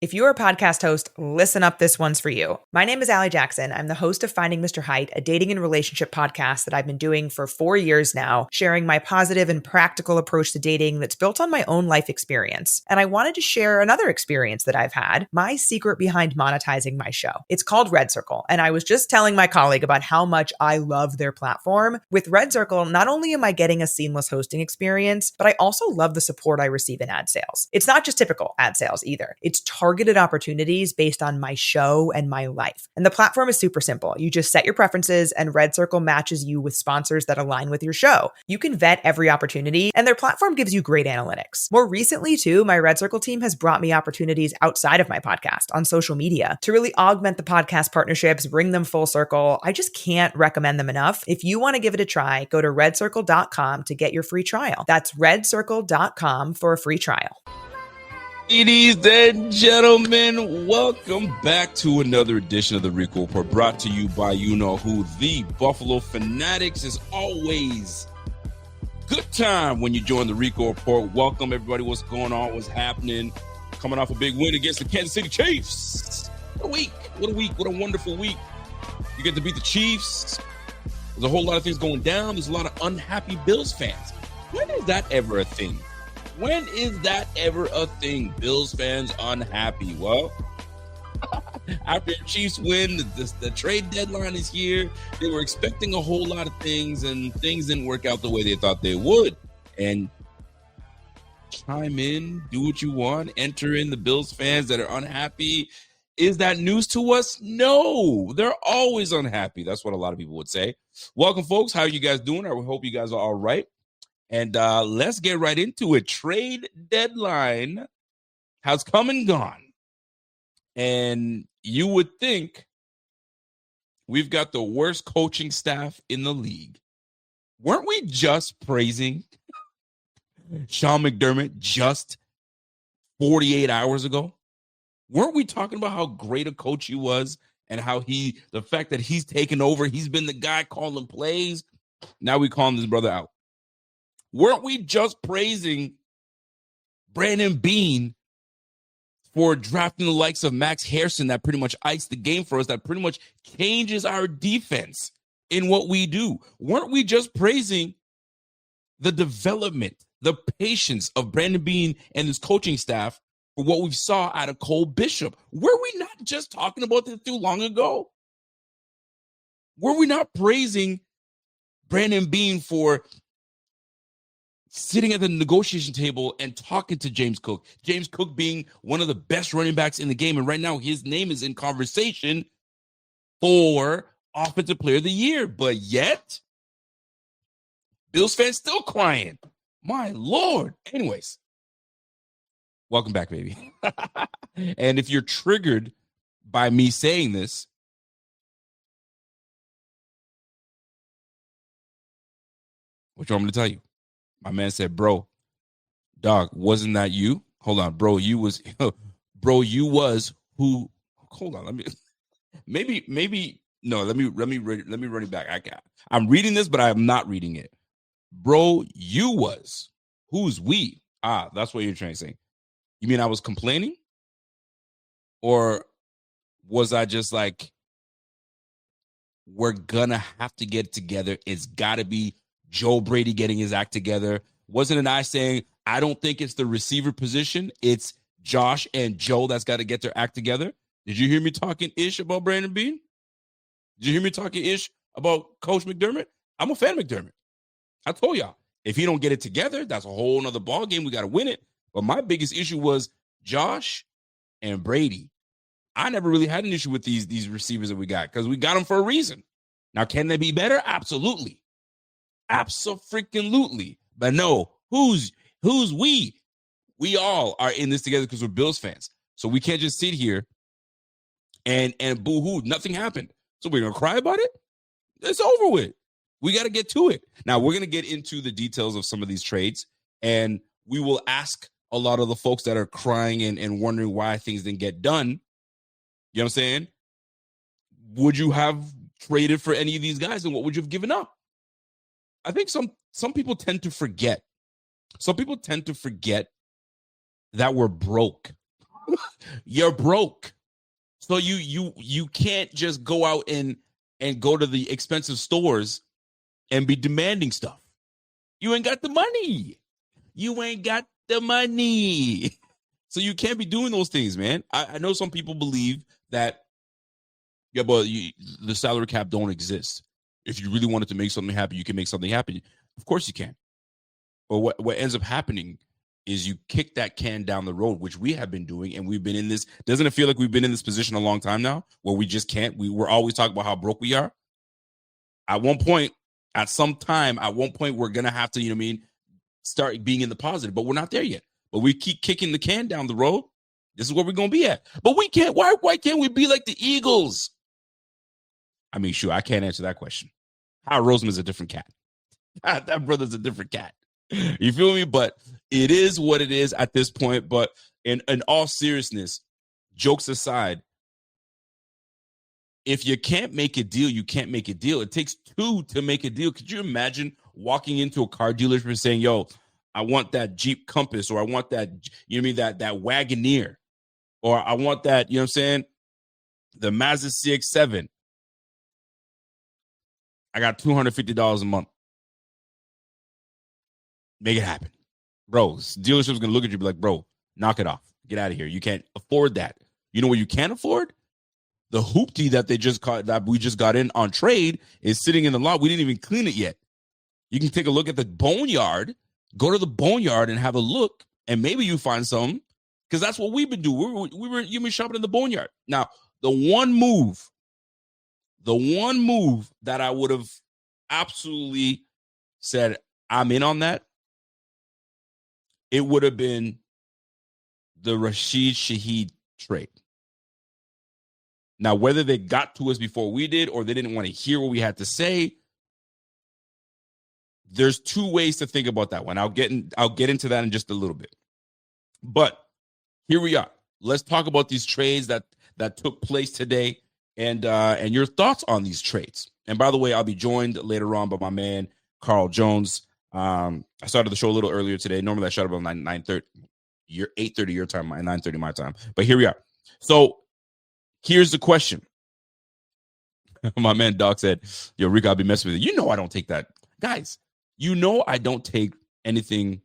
If you're a podcast host, listen up, this one's for you. My name is Allie Jackson. I'm the host of Finding Mr. Hoecht, a dating and relationship podcast that I've been doing for 4 years now, sharing my positive and practical approach to dating that's built on my own life experience. And I wanted to share another experience that I've had, my secret behind monetizing my show. It's called Red Circle, and I was just telling my colleague about how much I love their platform. With Red Circle, not only am I getting a seamless hosting experience, but I also love the support I receive in ad sales. It's not just typical ad sales either. It's targeted opportunities based on my show and my life. And the platform is super simple. You just set your preferences and Red Circle matches you with sponsors that align with your show. You can vet every opportunity and their platform gives you great analytics. More recently too, my Red Circle team has brought me opportunities outside of my podcast on social media to really augment the podcast partnerships, bring them full circle. I just can't recommend them enough. If you want to give it a try, go to redcircle.com to get your free trial. That's redcircle.com for a free trial. Ladies and gentlemen, welcome back to another edition of the Rico Report, brought to you by you-know-who, the Buffalo Fanatics. Is always good time when you join the Rico Report. Welcome, everybody. What's going on? What's happening? Coming off a big win against the Kansas City Chiefs. What a week. What a week. What a wonderful week. You get to beat the Chiefs. There's a whole lot of things going down. There's a lot of unhappy Bills fans. When is that ever a thing? When is that ever a thing? Bills fans unhappy. Well, after the Chiefs win, the trade deadline is here. They were expecting a whole lot of things, and things didn't work out the way they thought they would. And chime in, do what you want, enter in the Bills fans that are unhappy. Is that news to us? No, they're always unhappy. That's what a lot of people would say. Welcome, folks. How are you guys doing? I hope you guys are all right. And let's get right into it. Trade deadline has come and gone. And you would think we've got the worst coaching staff in the league. Weren't we just praising Sean McDermott just 48 hours ago? Weren't we talking about how great a coach he was and how the fact that he's taken over, he's been the guy calling plays. Now we calling this brother out. Weren't we just praising Brandon Beane for drafting the likes of Max Harrison that pretty much iced the game for us, that pretty much changes our defense in what we do? Weren't we just praising the development, the patience of Brandon Beane and his coaching staff for what we saw out of Cole Bishop? Were we not just talking about this too long ago? Were we not praising Brandon Beane for sitting at the negotiation table and talking to James Cook? James Cook being one of the best running backs in the game. And right now his name is in conversation for Offensive Player of the Year. But yet, Bills fans still crying. My Lord. Anyways, welcome back, baby. And if you're triggered by me saying this, what you want me to tell you? My man said, bro, dog, wasn't that you? Hold on, bro, you was who, hold on, let me run it back. I'm reading this, but I'm not reading it. Bro, you was, who's we? That's what you're trying to say. You mean I was complaining? Or was I just like, we're gonna have to get together. It's gotta be Joe Brady getting his act together. Wasn't it I saying, I don't think it's the receiver position. It's Josh and Joe that's got to get their act together. Did you hear me talking ish about Brandon Beane? Did you hear me talking ish about Coach McDermott? I'm a fan of McDermott. I told y'all, if he don't get it together, that's a whole nother ball game. We got to win it. But my biggest issue was Josh and Brady. I never really had an issue with these receivers that we got because we got them for a reason. Now, can they be better? Absolutely. Abso-freaking-lutely. But no, who's we? We all are in this together because we're Bills fans. So we can't just sit here and boo-hoo. Nothing happened. So we're going to cry about it? It's over with. We got to get to it. Now, we're going to get into the details of some of these trades, and we will ask a lot of the folks that are crying and wondering why things didn't get done. You know what I'm saying? Would you have traded for any of these guys, and what would you have given up? I think some people tend to forget. Some people tend to forget that we're broke. You're broke. So you can't just go out and go to the expensive stores and be demanding stuff. You ain't got the money. You ain't got the money. So you can't be doing those things, man. I know some people believe that, yeah, but the salary cap don't exist. If you really wanted to make something happen, you can make something happen. Of course you can. But what ends up happening is you kick that can down the road, which we have been doing, and we've been in this. Doesn't it feel like we've been in this position a long time now, where we just can't? We're always talking about how broke we are. At one point, we're gonna have to, you know what I mean, start being in the positive, but we're not there yet. But we keep kicking the can down the road. This is where we're gonna be at. But we can't. Why can't we be like the Eagles? I mean, sure, I can't answer that question. Howard Roseman's a different cat. That brother's a different cat. You feel me? But it is what it is at this point. But in all seriousness, jokes aside, if you can't make a deal, you can't make a deal. It takes two to make a deal. Could you imagine walking into a car dealership and saying, yo, I want that Jeep Compass, or I want that, you know what I mean, that Wagoneer, or I want that, you know what I'm saying, the Mazda CX-7. I got $250 a month. Make it happen. Bro, dealership's going to look at you and be like, bro, knock it off. Get out of here. You can't afford that. You know what you can't afford? The hoopty that we just got in on trade is sitting in the lot. We didn't even clean it yet. You can take a look at the boneyard, go to the boneyard and have a look, and maybe you find something, because that's what we've been doing. You've been shopping in the boneyard. Now, the one move that I would have absolutely said, I'm in on that, it would have been the Rashid Shaheed trade. Now, whether they got to us before we did or they didn't want to hear what we had to say, there's two ways to think about that one. I'll get into that in just a little bit. But here we are. Let's talk about these trades that took place today and your thoughts on these trades. And by the way, I'll be joined later on by my man, Carl Jones. I started the show a little earlier today. Normally I shut up around 9:30, 8:30 your time, 9:30 my time. But here we are. So here's the question. My man Doc said, yo, Rico, I'll be messing with you. You know I don't take that. Guys, you know I don't take anything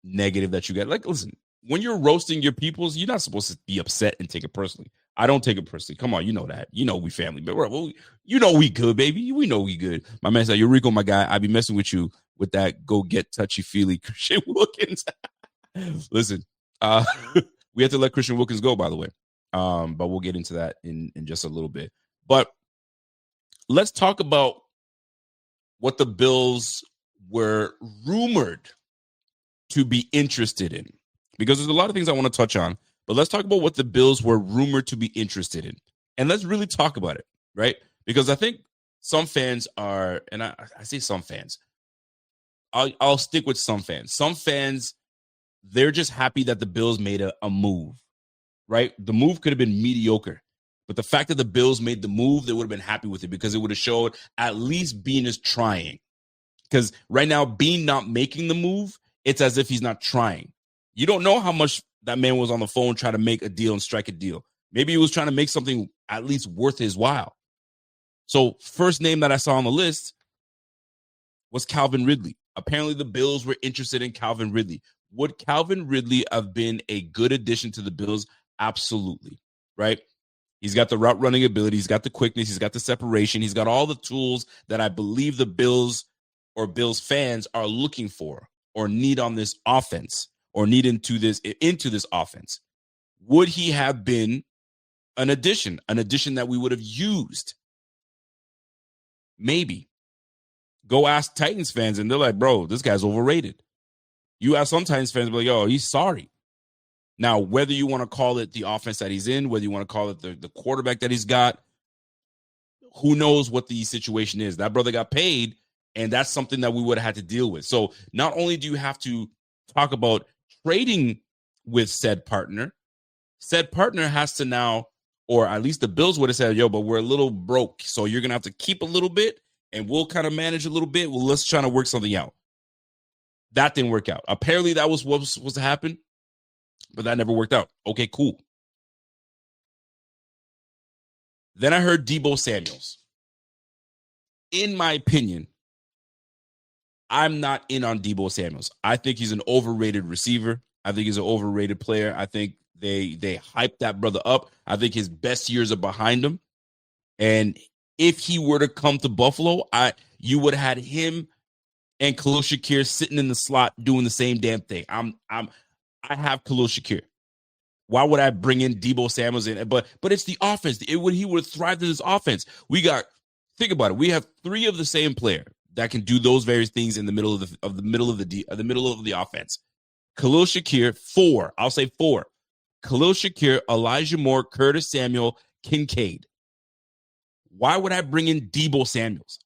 negative that you get. Like, listen, when you're roasting your peoples, you're not supposed to be upset and take it personally. I don't take it personally. Come on, you know that. You know we family. But you know we good, baby. We know we good. My man said, yo, Rico, my guy, I be messing with you with that go get touchy-feely Christian Wilkins. Listen, we have to let Christian Wilkins go, by the way. But we'll get into that in just a little bit. But let's talk about what the Bills were rumored to be interested in, because there's a lot of things I want to touch on, but let's talk about what the Bills were rumored to be interested in. And let's really talk about it, right? Because I think some fans are, and I say some fans, I'll stick with some fans. Some fans, they're just happy that the Bills made a move, right? The move could have been mediocre, but the fact that the Bills made the move, they would have been happy with it, because it would have showed at least Beane is trying. Because right now, Beane not making the move, it's as if he's not trying. You don't know how much that man was on the phone trying to make a deal and strike a deal. Maybe he was trying to make something at least worth his while. So first name that I saw on the list was Calvin Ridley. Apparently the Bills were interested in Calvin Ridley. Would Calvin Ridley have been a good addition to the Bills? Absolutely, right? He's got the route running ability. He's got the quickness. He's got the separation. He's got all the tools that I believe the Bills or Bills fans are looking for or need on this offense, or need into this offense. Would he have been an addition that we would have used? Maybe. Go ask Titans fans, and they're like, bro, this guy's overrated. You ask some Titans fans, be like, oh, he's sorry. Now, whether you want to call it the offense that he's in, whether you want to call it the quarterback that he's got, who knows what the situation is. That brother got paid, and that's something that we would have had to deal with. So not only do you have to talk about trading with said partner has to now, or at least the Bills would have said, yo, but we're a little broke, so you're going to have to keep a little bit, and we'll kind of manage a little bit. Well, let's try to work something out. That didn't work out. Apparently, that was what was supposed to happen. But that never worked out. Okay, cool. Then I heard Deebo Samuels. In my opinion, I'm not in on Deebo Samuels. I think he's an overrated receiver. I think he's an overrated player. I think they hyped that brother up. I think his best years are behind him. And if he were to come to Buffalo, you would have had him and Khalil Shakir sitting in the slot doing the same damn thing. I have Khalil Shakir. Why would I bring in Deebo Samuels in? But it's the offense. He would have thrived in this offense. Think about it. We have three of the same player that can do those various things in the middle of the offense. Khalil Shakir, 4. I'll say 4. Khalil Shakir, Elijah Moore, Curtis Samuel, Kincaid. Why would I bring in Deebo Samuels?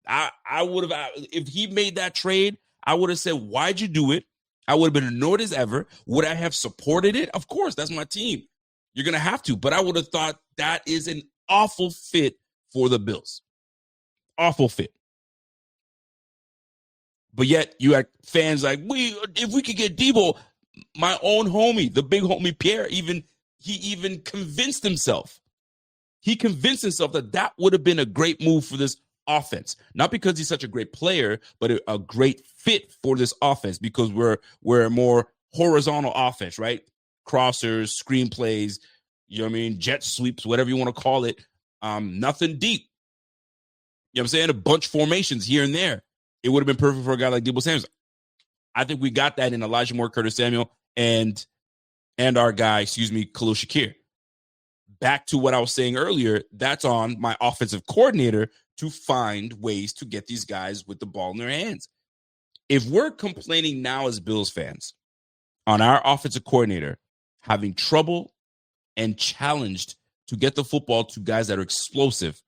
I would have, if he made that trade, I would have said, why'd you do it? I would have been annoyed as ever. Would I have supported it? Of course, that's my team. You're going to have to. But I would have thought that is an awful fit for the Bills. Awful fit. But yet you had fans like, if we could get Deebo, my own homie, the big homie Pierre, he even convinced himself. He convinced himself that would have been a great move for this offense. Not because he's such a great player, but a great fit for this offense because we're a more horizontal offense, right? Crossers, screenplays, you know what I mean? Jet sweeps, whatever you want to call it. Nothing deep. You know what I'm saying? A bunch of formations here and there. It would have been perfect for a guy like Deebo Samuels. I think we got that in Elijah Moore, Curtis Samuel, and our guy, Khalil Shakir. Back to what I was saying earlier, that's on my offensive coordinator to find ways to get these guys with the ball in their hands. If we're complaining now as Bills fans on our offensive coordinator having trouble and challenged to get the football to guys that are explosive,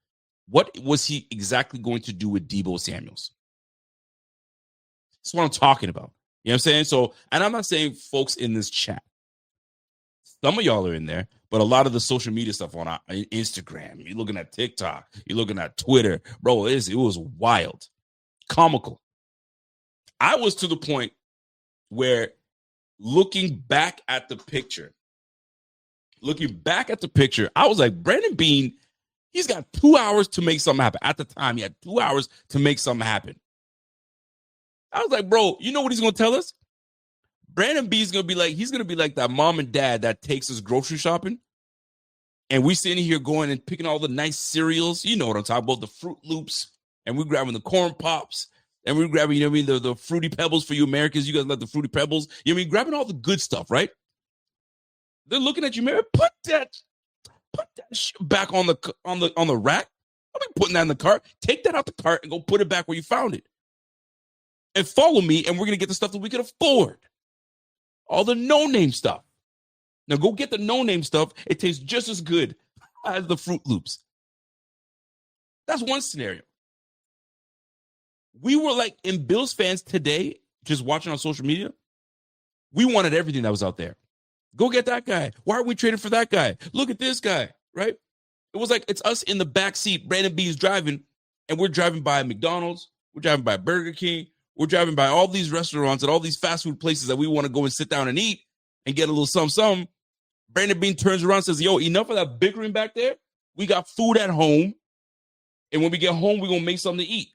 what was he exactly going to do with Deebo Samuels? That's what I'm talking about. You know what I'm saying? So, and I'm not saying folks in this chat. Some of y'all are in there, but a lot of the social media stuff on Instagram, you're looking at TikTok, you're looking at Twitter. Bro, it was wild. Comical. I was to the point where looking back at the picture, I was like, Brandon Beane, he's got 2 hours to make something happen. At the time, he had 2 hours to make something happen. I was like, bro, you know what he's going to tell us? Brandon Beane's going to be like that mom and dad that takes us grocery shopping. And we sitting here going and picking all the nice cereals. You know what I'm talking about, the Fruit Loops. And we're grabbing the Corn Pops. And we're grabbing, you know what I mean, the Fruity Pebbles for you Americans. You guys like the Fruity Pebbles. You know what I mean? Grabbing all the good stuff, right? They're looking at you, man. Put that shit back on the rack. I'll be putting that in the cart. Take that out the cart and go put it back where you found it. And follow me, and we're going to get the stuff that we can afford. All the no-name stuff. Now, go get the no-name stuff. It tastes just as good as the Fruit Loops. That's one scenario. We were like, in Bills fans today, just watching on social media, we wanted everything that was out there. Go get that guy. Why are we trading for that guy? Look at this guy, right? It was like it's us in the back seat. Brandon Beane's driving, and we're driving by McDonald's. We're driving by Burger King. We're driving by all these restaurants and all these fast food places that we want to go and sit down and eat and get a little something. Brandon Beane turns around and says, yo, enough of that bickering back there. We got food at home. And when we get home, we're going to make something to eat.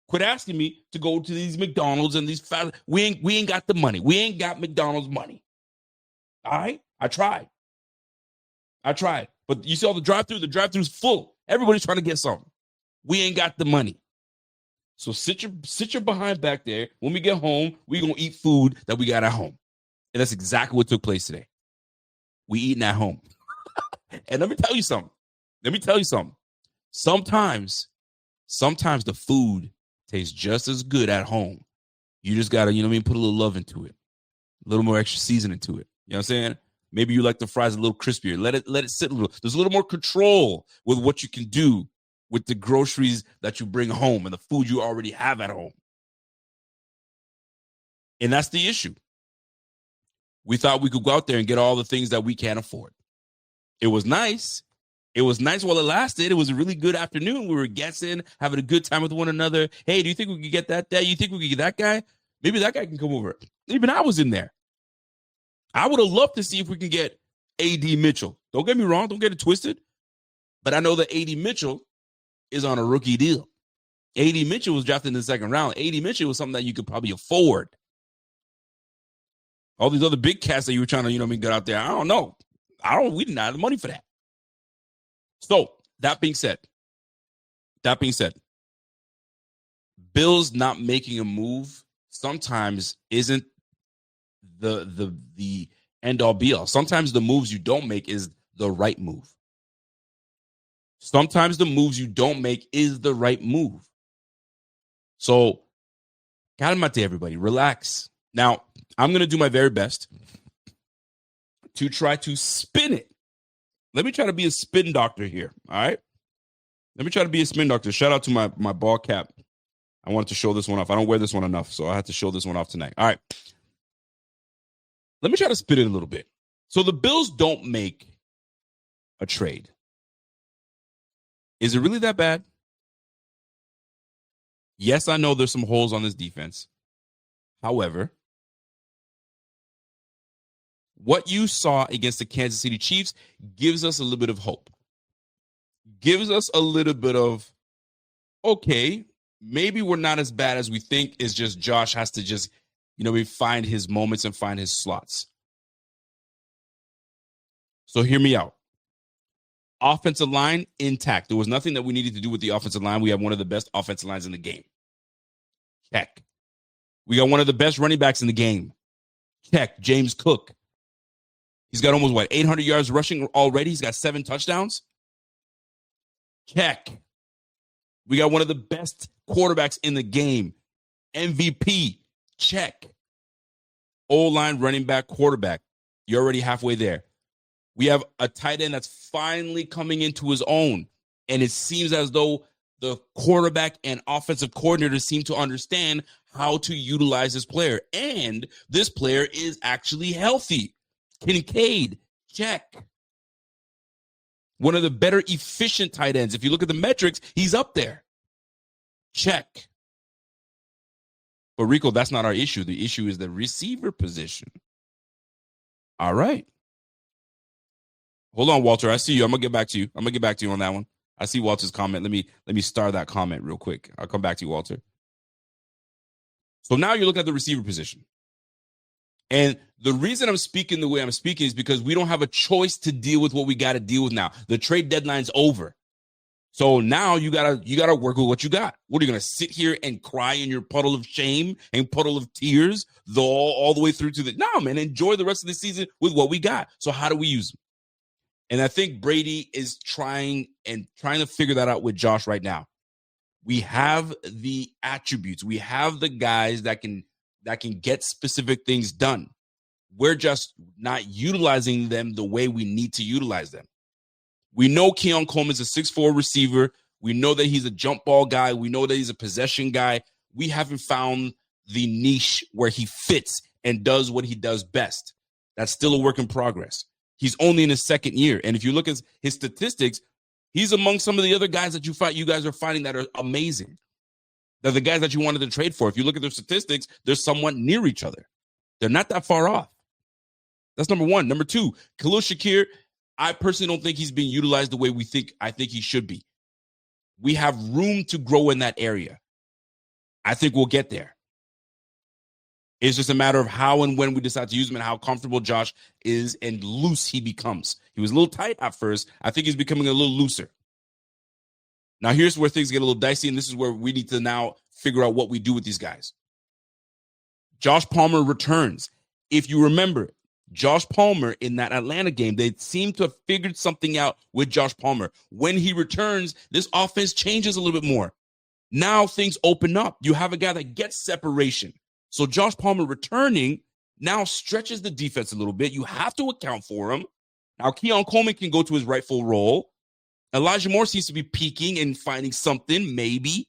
Quit asking me to go to these McDonald's and these fast. We ain't got the money. We ain't got McDonald's money. All right? I tried. But you see all the drive-thru? The drive-thru's full. Everybody's trying to get something. We ain't got the money. So sit your behind back there. When we get home, we're going to eat food that we got at home. And that's exactly what took place today. We eating at home. And let me tell you something. Sometimes the food tastes just as good at home. You just got to, put a little love into it. A little more extra seasoning to it. You know what I'm saying? Maybe you like the fries a little crispier. Let it sit a little. There's a little more control with what you can do with the groceries that you bring home and the food you already have at home. And that's the issue. We thought we could go out there and get all the things that we can't afford. It was nice. It was nice while it lasted. It was a really good afternoon. We were guessing, having a good time with one another. Hey, do you think we could get that guy? You think we could get that guy? Maybe that guy can come over. Even I was in there. I would have loved to see if we can get A.D. Mitchell. Don't get me wrong. Don't get it twisted. But I know that A.D. Mitchell is on a rookie deal. A.D. Mitchell was drafted in the second round. A.D. Mitchell was something that you could probably afford. All these other big cats that you were trying to, get out there. I don't know. We didn't have the money for that. So that being said, Bills not making a move sometimes isn't the end all be all. Sometimes the moves you don't make is the right move. Sometimes the moves you don't make is the right move. So, calmate, everybody. Relax. Now, I'm going to do my very best to try to spin it. Let me try to be a spin doctor here, all right? Let me try to be a spin doctor. Shout out to my ball cap. I wanted to show this one off. I don't wear this one enough, so I had to show this one off tonight. All right. Let me try to spin it a little bit. So the Bills don't make a trade. Is it really that bad? Yes, I know there's some holes on this defense. However, what you saw against the Kansas City Chiefs gives us a little bit of hope. Gives us a little bit of, okay, maybe we're not as bad as we think. It's just Josh has to just, find his moments and find his slots. So hear me out. Offensive line intact. There was nothing that we needed to do with the offensive line. We have one of the best offensive lines in the game. Check. We got one of the best running backs in the game. Check. James Cook. He's got almost, 800 yards rushing already. He's got 7 touchdowns. Check. We got one of the best quarterbacks in the game. MVP. Check. O-line, running back, quarterback. You're already halfway there. We have a tight end that's finally coming into his own. And it seems as though the quarterback and offensive coordinator seem to understand how to utilize this player. And this player is actually healthy. Kincaid, check. One of the better efficient tight ends. If you look at the metrics, he's up there. Check. But Rico, that's not our issue. The issue is the receiver position. All right. Hold on, Walter. I see you. I'm gonna get back to you on that one. I see Walter's comment. Let me star that comment real quick. I'll come back to you, Walter. So now you're looking at the receiver position. And the reason I'm speaking the way I'm speaking is because we don't have a choice to deal with what we got to deal with now. The trade deadline's over. So now you gotta work with what you got. What are you gonna sit here and cry in your puddle of shame and puddle of tears all the way through to the no, man, enjoy the rest of the season with what we got. So how do we use them? And I think Brady is trying to figure that out with Josh right now. We have the attributes. We have the guys that can get specific things done. We're just not utilizing them the way we need to utilize them. We know Keon Coleman's a 6'4" receiver. We know that he's a jump ball guy. We know that he's a possession guy. We haven't found the niche where he fits and does what he does best. That's still a work in progress. He's only in his second year. And if you look at his statistics, he's among some of the other guys that you guys are finding that are amazing. They're the guys that you wanted to trade for. If you look at their statistics, they're somewhat near each other. They're not that far off. That's number one. Number two, Khalil Shakir, I personally don't think he's being utilized the way I think he should be. We have room to grow in that area. I think we'll get there. It's just a matter of how and when we decide to use him and how comfortable Josh is and loose he becomes. He was a little tight at first. I think he's becoming a little looser. Now, here's where things get a little dicey, and this is where we need to now figure out what we do with these guys. Josh Palmer returns. If you remember, Josh Palmer in that Atlanta game, they seem to have figured something out with Josh Palmer. When he returns, this offense changes a little bit more. Now things open up. You have a guy that gets separation. So Josh Palmer returning now stretches the defense a little bit. You have to account for him. Now Keon Coleman can go to his rightful role. Elijah Moore seems to be peaking and finding something, maybe.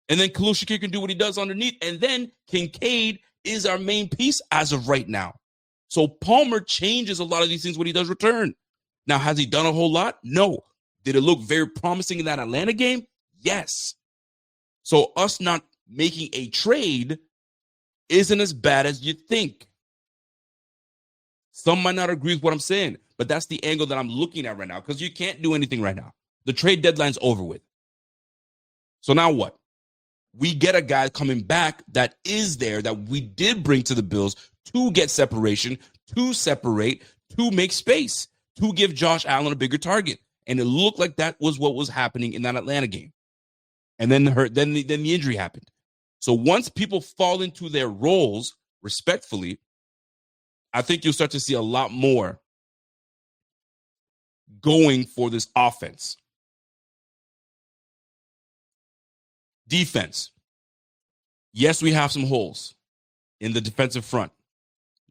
And then Khalil Shakir can do what he does underneath. And then Kincaid is our main piece as of right now. So Palmer changes a lot of these things when he does return. Now, has he done a whole lot? No. Did it look very promising in that Atlanta game? Yes. So us not making a trade isn't as bad as you think. Some might not agree with what I'm saying, but that's the angle that I'm looking at right now because you can't do anything right now. The trade deadline's over with. So now what? We get a guy coming back that is there that we did bring to the Bills to get separation, to separate, to make space, to give Josh Allen a bigger target. And it looked like that was what was happening in that Atlanta game. And then the injury happened. So once people fall into their roles respectfully, I think you'll start to see a lot more going for this offense. Defense. Yes, we have some holes in the defensive front.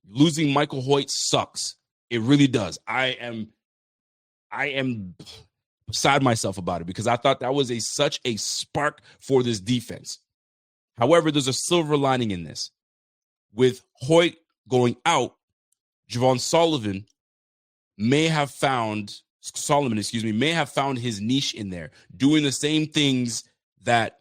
Losing Michael Hoecht sucks. It really does. I am beside myself about it because I thought that was such a spark for this defense. However, there's a silver lining in this. With Hoecht going out, Solomon may have found his niche in there, doing the same things that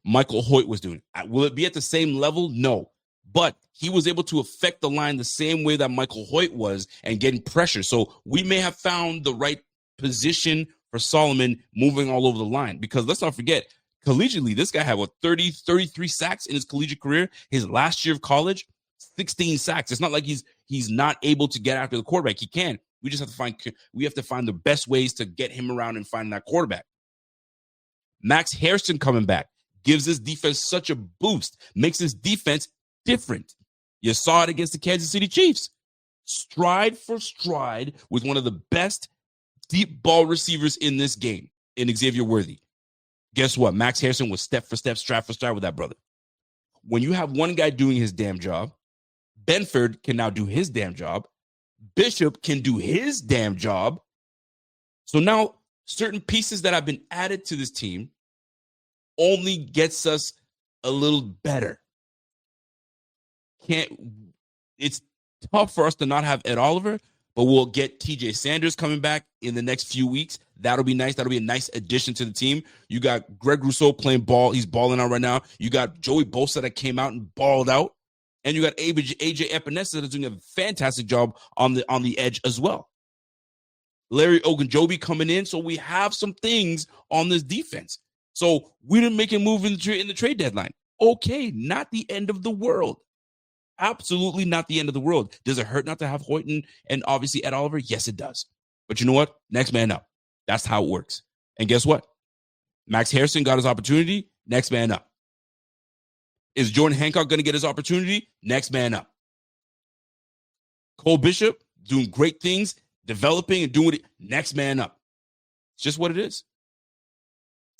Michael Hoecht was doing. Will it be at the same level? No. But he was able to affect the line the same way that Michael Hoecht was and getting pressure. So we may have found the right position for Solomon moving all over the line. Because let's not forget, collegiately, this guy had 33 sacks in his collegiate career. His last year of college, 16 sacks. It's not like he's not able to get after the quarterback. He can. We just have to find the best ways to get him around and find that quarterback. Max Hairston coming back gives this defense such a boost, makes this defense different. You saw it against the Kansas City Chiefs. Stride for stride with one of the best deep ball receivers in this game, in Xavier Worthy. Guess what? Max Hairston was step for step, stride for stride with that brother. When you have one guy doing his damn job, Benford can now do his damn job. Bishop can do his damn job. So now certain pieces that have been added to this team only gets us a little better. It's tough for us to not have Ed Oliver, but we'll get TJ Sanders coming back in the next few weeks. That'll be nice. That'll be a nice addition to the team. You got Greg Rousseau playing ball. He's balling out right now. You got Joey Bosa that came out and balled out. And you got AJ Epinesa that's doing a fantastic job on the edge as well. Larry Ogunjobi coming in. So we have some things on this defense. So we didn't make a move in the trade deadline. Okay, not the end of the world. Absolutely not the end of the world. Does it hurt not to have Hoyt and obviously Ed Oliver? Yes, it does. But you know what? Next man up. That's how it works. And guess what? Max Hairston got his opportunity. Next man up. Is Jordan Hancock going to get his opportunity? Next man up. Cole Bishop doing great things, developing and doing it. Next man up. It's just what it is.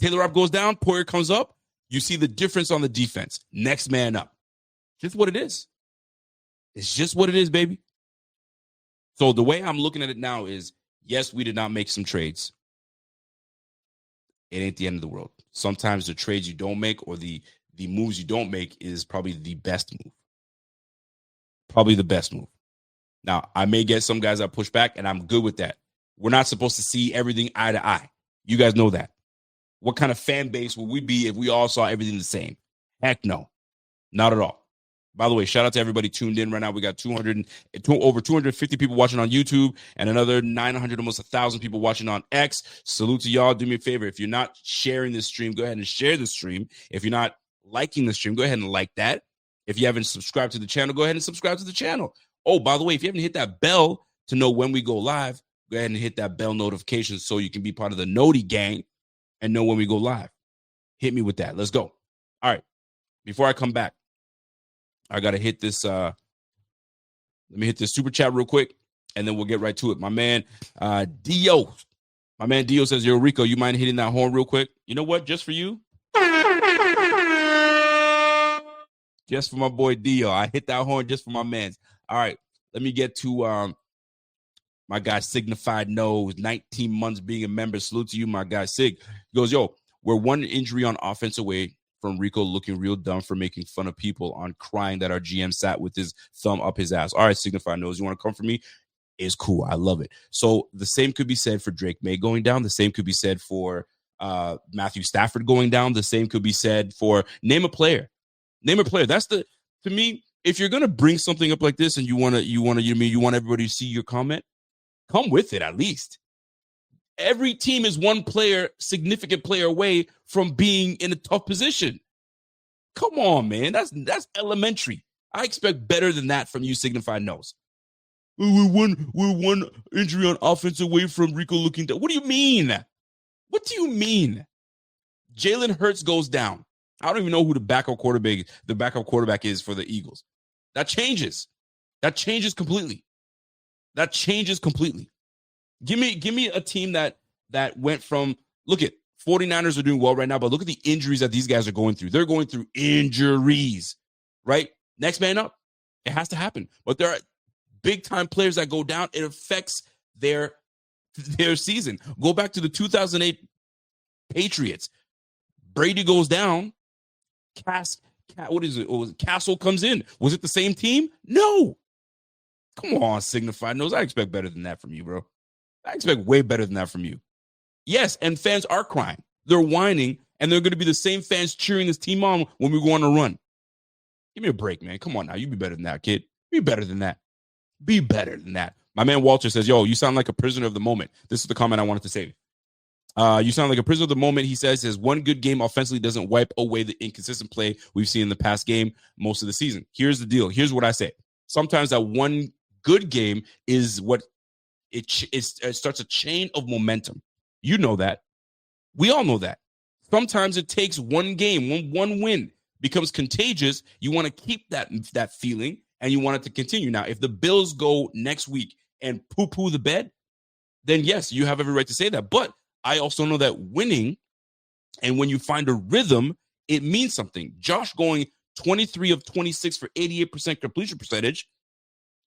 Taylor Rapp goes down. Poyer comes up. You see the difference on the defense. Next man up. Just what it is. It's just what it is, baby. So the way I'm looking at it now is, yes, we did not make some trades. It ain't the end of the world. Sometimes the trades you don't make or the moves you don't make is probably the best move. Probably the best move. Now, I may get some guys that push back, and I'm good with that. We're not supposed to see everything eye to eye. You guys know that. What kind of fan base would we be if we all saw everything the same? Heck no. Not at all. By the way, shout out to everybody tuned in right now. We got over 250 people watching on YouTube and another 900, almost 1,000 people watching on X. Salute to y'all. Do me a favor. If you're not sharing this stream, go ahead and share the stream. If you're not liking the stream, go ahead and like that. If you haven't subscribed to the channel, go ahead and subscribe to the channel. Oh, by the way, if you haven't hit that bell to know when we go live, go ahead and hit that bell notification so you can be part of the Noti gang and know when we go live. Hit me with that. Let's go. All right. Before I come back, I got to hit this. Let me hit this super chat real quick, and then we'll get right to it. My man, Dio. My man, Dio says, yo, Rico, you mind hitting that horn real quick? You know what? Just for you. Just for my boy, Dio. I hit that horn just for my mans. All right. Let me get to my guy, Signified Knows, 19 months being a member. Salute to you, my guy, Sig. He goes, yo, we're one injury on offense away from Rico looking real dumb for making fun of people on crying that our GM sat with his thumb up his ass. All right, Signified Knows, you want to come for me? It's cool. I love it. So the same could be said for Drake May going down. The same could be said for Matthew Stafford going down. The same could be said for name a player. Name a player. To me, if you're gonna bring something up like this and you want everybody to see your comment, come with it at least. Every team is one significant player away from being in a tough position. Come on, man. That's elementary. I expect better than that from you, Signify Knows. We're one injury on offense away from Rico looking down. What do you mean? What do you mean? Jalen Hurts goes down. I don't even know who the backup quarterback is for the Eagles. That changes. That changes completely. Give me a team that went from, look at 49ers are doing well right now, but look at the injuries that these guys are going through. They're going through injuries, right? Next man up. It has to happen. But there are big-time players that go down. It affects their season. Go back to the 2008 Patriots. Brady goes down. Castle comes in. Was it the same team? No. Come on, Signify Knows. I expect better than that from you, bro. I expect way better than that from you. Yes, and fans are crying. They're whining, and they're going to be the same fans cheering this team on when we go on a run. Give me a break, man. Come on now. You be better than that, kid. Be better than that. Be better than that. My man Walter says, yo, you sound like a prisoner of the moment. This is the comment I wanted to say. You sound like a prisoner of the moment. He says his one good game offensively doesn't wipe away the inconsistent play we've seen in the past game most of the season. Here's the deal. Here's what I say. Sometimes that one good game is what it starts a chain of momentum. You know that. We all know that. Sometimes it takes one game, one win becomes contagious. You want to keep that feeling and you want it to continue. Now, if the Bills go next week and poo-poo the bed, then yes, you have every right to say that. But I also know that winning, and when you find a rhythm, it means something. Josh going 23 of 26 for 88% completion percentage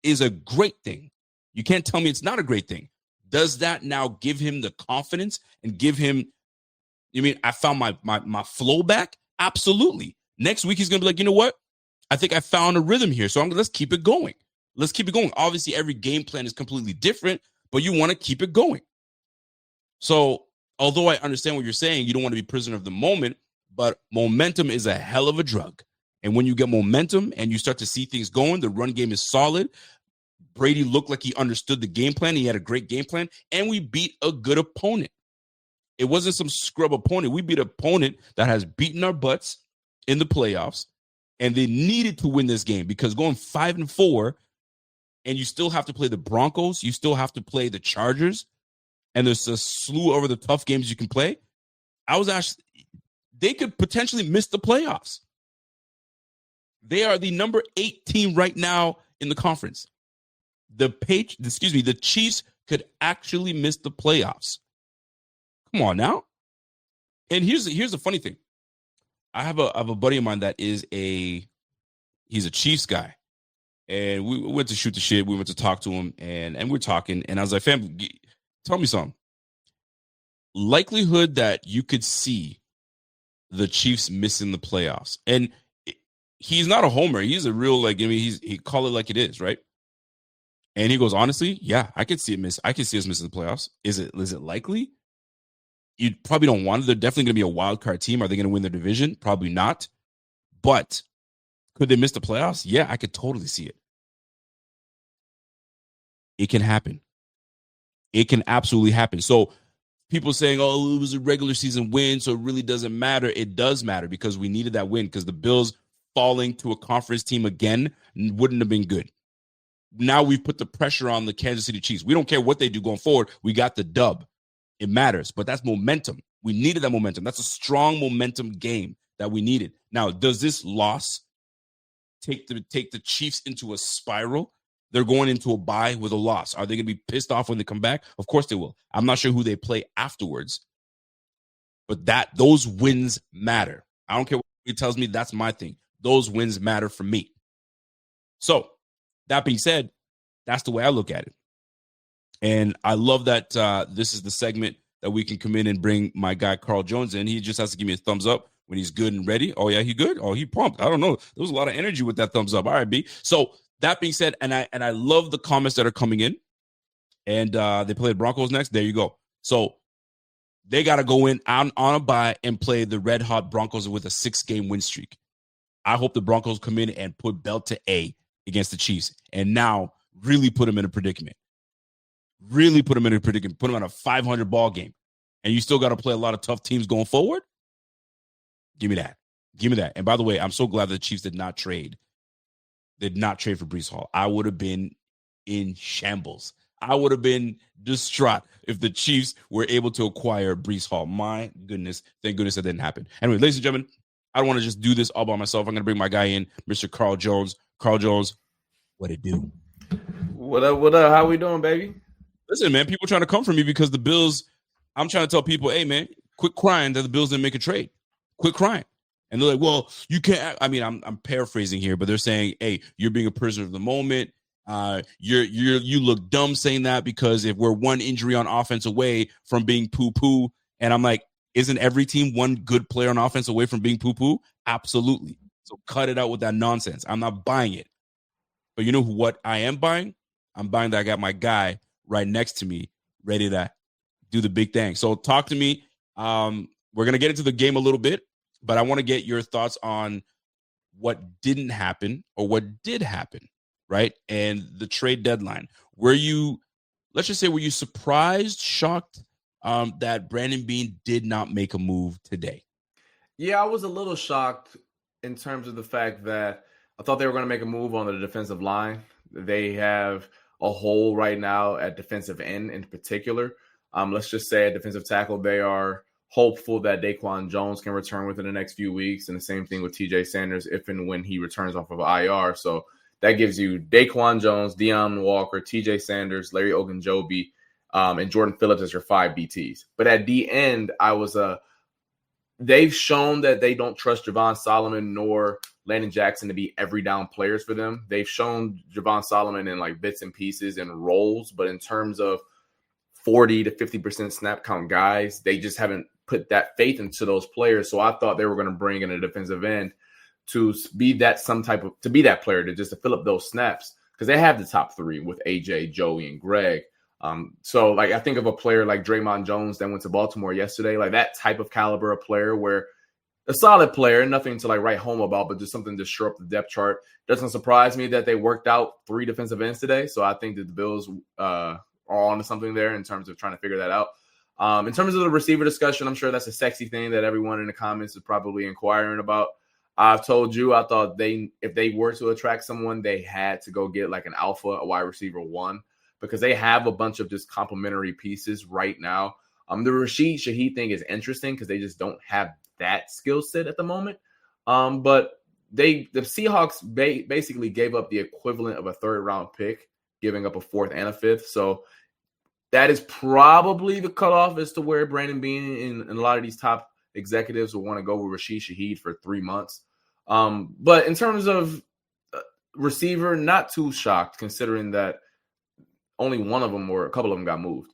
is a great thing. You can't tell me it's not a great thing. Does that now give him the confidence and give him, I found my flow back? Absolutely. Next week, he's going to be like, you know what? I think I found a rhythm here. So let's keep it going. Let's keep it going. Obviously, every game plan is completely different, but you want to keep it going. So although I understand what you're saying, you don't want to be prisoner of the moment, but momentum is a hell of a drug. And when you get momentum and you start to see things going, the run game is solid. Brady looked like he understood the game plan. He had a great game plan, and we beat a good opponent. It wasn't some scrub opponent. We beat an opponent that has beaten our butts in the playoffs, and they needed to win this game because going 5-4, and you still have to play the Broncos, you still have to play the Chargers, and there's a slew over the tough games you can play. They could potentially miss the playoffs. They are the number 8 team right now in the conference. The Chiefs could actually miss the playoffs. Come on now. And here's the funny thing. I have a buddy of mine that he's a Chiefs guy. And we went to shoot the shit. We went to talk to him and we're talking. And I was like, fam, tell me something. Likelihood that you could see the Chiefs missing the playoffs. And he's not a homer. He's a real, he call it like it is, right? And he goes, honestly, yeah, I could see us missing the playoffs. Is it likely? You probably don't want it. They're definitely going to be a wild card team. Are they going to win their division? Probably not. But could they miss the playoffs? Yeah, I could totally see it. It can happen. It can absolutely happen. So people saying, oh, it was a regular season win, so it really doesn't matter. It does matter because we needed that win because the Bills falling to a conference team again wouldn't have been good. Now we've put the pressure on the Kansas City Chiefs. We don't care what they do going forward. We got the dub. It matters, but that's momentum. We needed that momentum. That's a strong momentum game that we needed. Now, does this loss take the Chiefs into a spiral? They're going into a bye with a loss. Are they going to be pissed off when they come back? Of course they will. I'm not sure who they play afterwards, but those wins matter. I don't care what he tells me. That's my thing. Those wins matter for me. So that being said, that's the way I look at it. And I love that this is the segment that we can come in and bring my guy Carl Jones in. He just has to give me a thumbs up when he's good and ready. Oh, yeah, he good? Oh, he pumped. I don't know. There was a lot of energy with that thumbs up. All right, B. So that being said, and I love the comments that are coming in. And they play the Broncos next. There you go. So they got to go in on a bye and play the red-hot Broncos with a 6-game win streak. I hope the Broncos come in and put belt to A against the Chiefs and now really put them in a predicament. Really put them in a predicament. Put them on a 500 ball game. And you still got to play a lot of tough teams going forward? Give me that. Give me that. And by the way, I'm so glad the Chiefs did not trade for Breece Hall. I would have been in shambles. I would have been distraught if the Chiefs were able to acquire Breece Hall. My goodness. Thank goodness that didn't happen. Anyway, ladies and gentlemen, I don't want to just do this all by myself. I'm going to bring my guy in, Mr. Carl Jones. Carl Jones, what it do? What up, what up? How we doing, baby? Listen, man, people trying to come for me because the Bills, I'm trying to tell people, hey, man, quit crying that the Bills didn't make a trade. Quit crying. And they're like, well, you can't. I mean, I'm paraphrasing here, but they're saying, hey, you're being a prisoner of the moment. You look dumb saying that because if we're one injury on offense away from being poo-poo, and I'm like, isn't every team one good player on offense away from being poo-poo? Absolutely. So cut it out with that nonsense. I'm not buying it. But you know what I am buying? I'm buying that I got my guy right next to me ready to do the big thing. So talk to me. We're going to get into the game a little bit, but I want to get your thoughts on what didn't happen or what did happen, right? And the trade deadline. Were you surprised, shocked that Brandon Beane did not make a move today? Yeah, I was a little shocked in terms of the fact that I thought they were going to make a move on the defensive line. They have a hole right now at defensive end in particular. Let's just say at defensive tackle, they are hopeful that Daquan Jones can return within the next few weeks. And the same thing with TJ Sanders if and when he returns off of IR. So that gives you Daquan Jones, Deion Walker, TJ Sanders, Larry Ogunjobi, and Jordan Phillips as your 5 BTs. But at the end, they've shown that they don't trust Javon Solomon nor Landon Jackson to be every down players for them. They've shown Javon Solomon in like bits and pieces and roles, but in terms of 40 to 50% snap count guys, they just haven't put that faith into those players. So I thought they were going to bring in a defensive end to be that player to fill up those snaps because they have the top 3 with AJ, Joey, and Greg. So like I think of a player like Draymond Jones that went to Baltimore yesterday, like that type of caliber of player where a solid player, nothing to like write home about, but just something to shore up the depth chart. Doesn't surprise me that they worked out 3 defensive ends today. So I think that the Bills are onto something there in terms of trying to figure that out. In terms of the receiver discussion, I'm sure that's a sexy thing that everyone in the comments is probably inquiring about. I've told you, I thought if they were to attract someone, they had to go get like an alpha, a wide receiver 1, because they have a bunch of just complementary pieces right now. The Rashid Shaheed thing is interesting because they just don't have that skill set at the moment. But the Seahawks basically gave up the equivalent of a 3rd round pick, giving up a 4th and a 5th. So that is probably the cutoff as to where Brandon Beane and a lot of these top executives will want to go with Rashid Shaheed for 3 months. But in terms of receiver, not too shocked considering that only one of them or a couple of them got moved.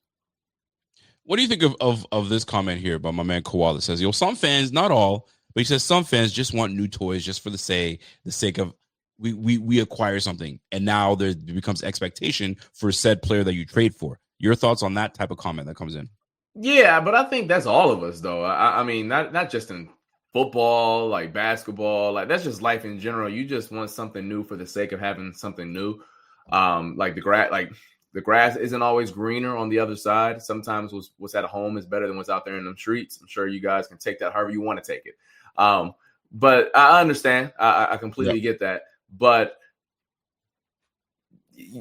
What do you think of this comment here by my man Koala? Says, some fans, not all, but he says some fans just want new toys just for the sake of we acquire something, and now there becomes expectation for said player that you trade for. Your thoughts on that type of comment that comes in? Yeah, but I think that's all of us, though. I mean, not just in football, like basketball, like that's just life in general. You just want something new for the sake of having something new. Like the grass isn't always greener on the other side. Sometimes what's at home is better than what's out there in the streets. I'm sure you guys can take that however you want to take it. But I understand. I completely get that. But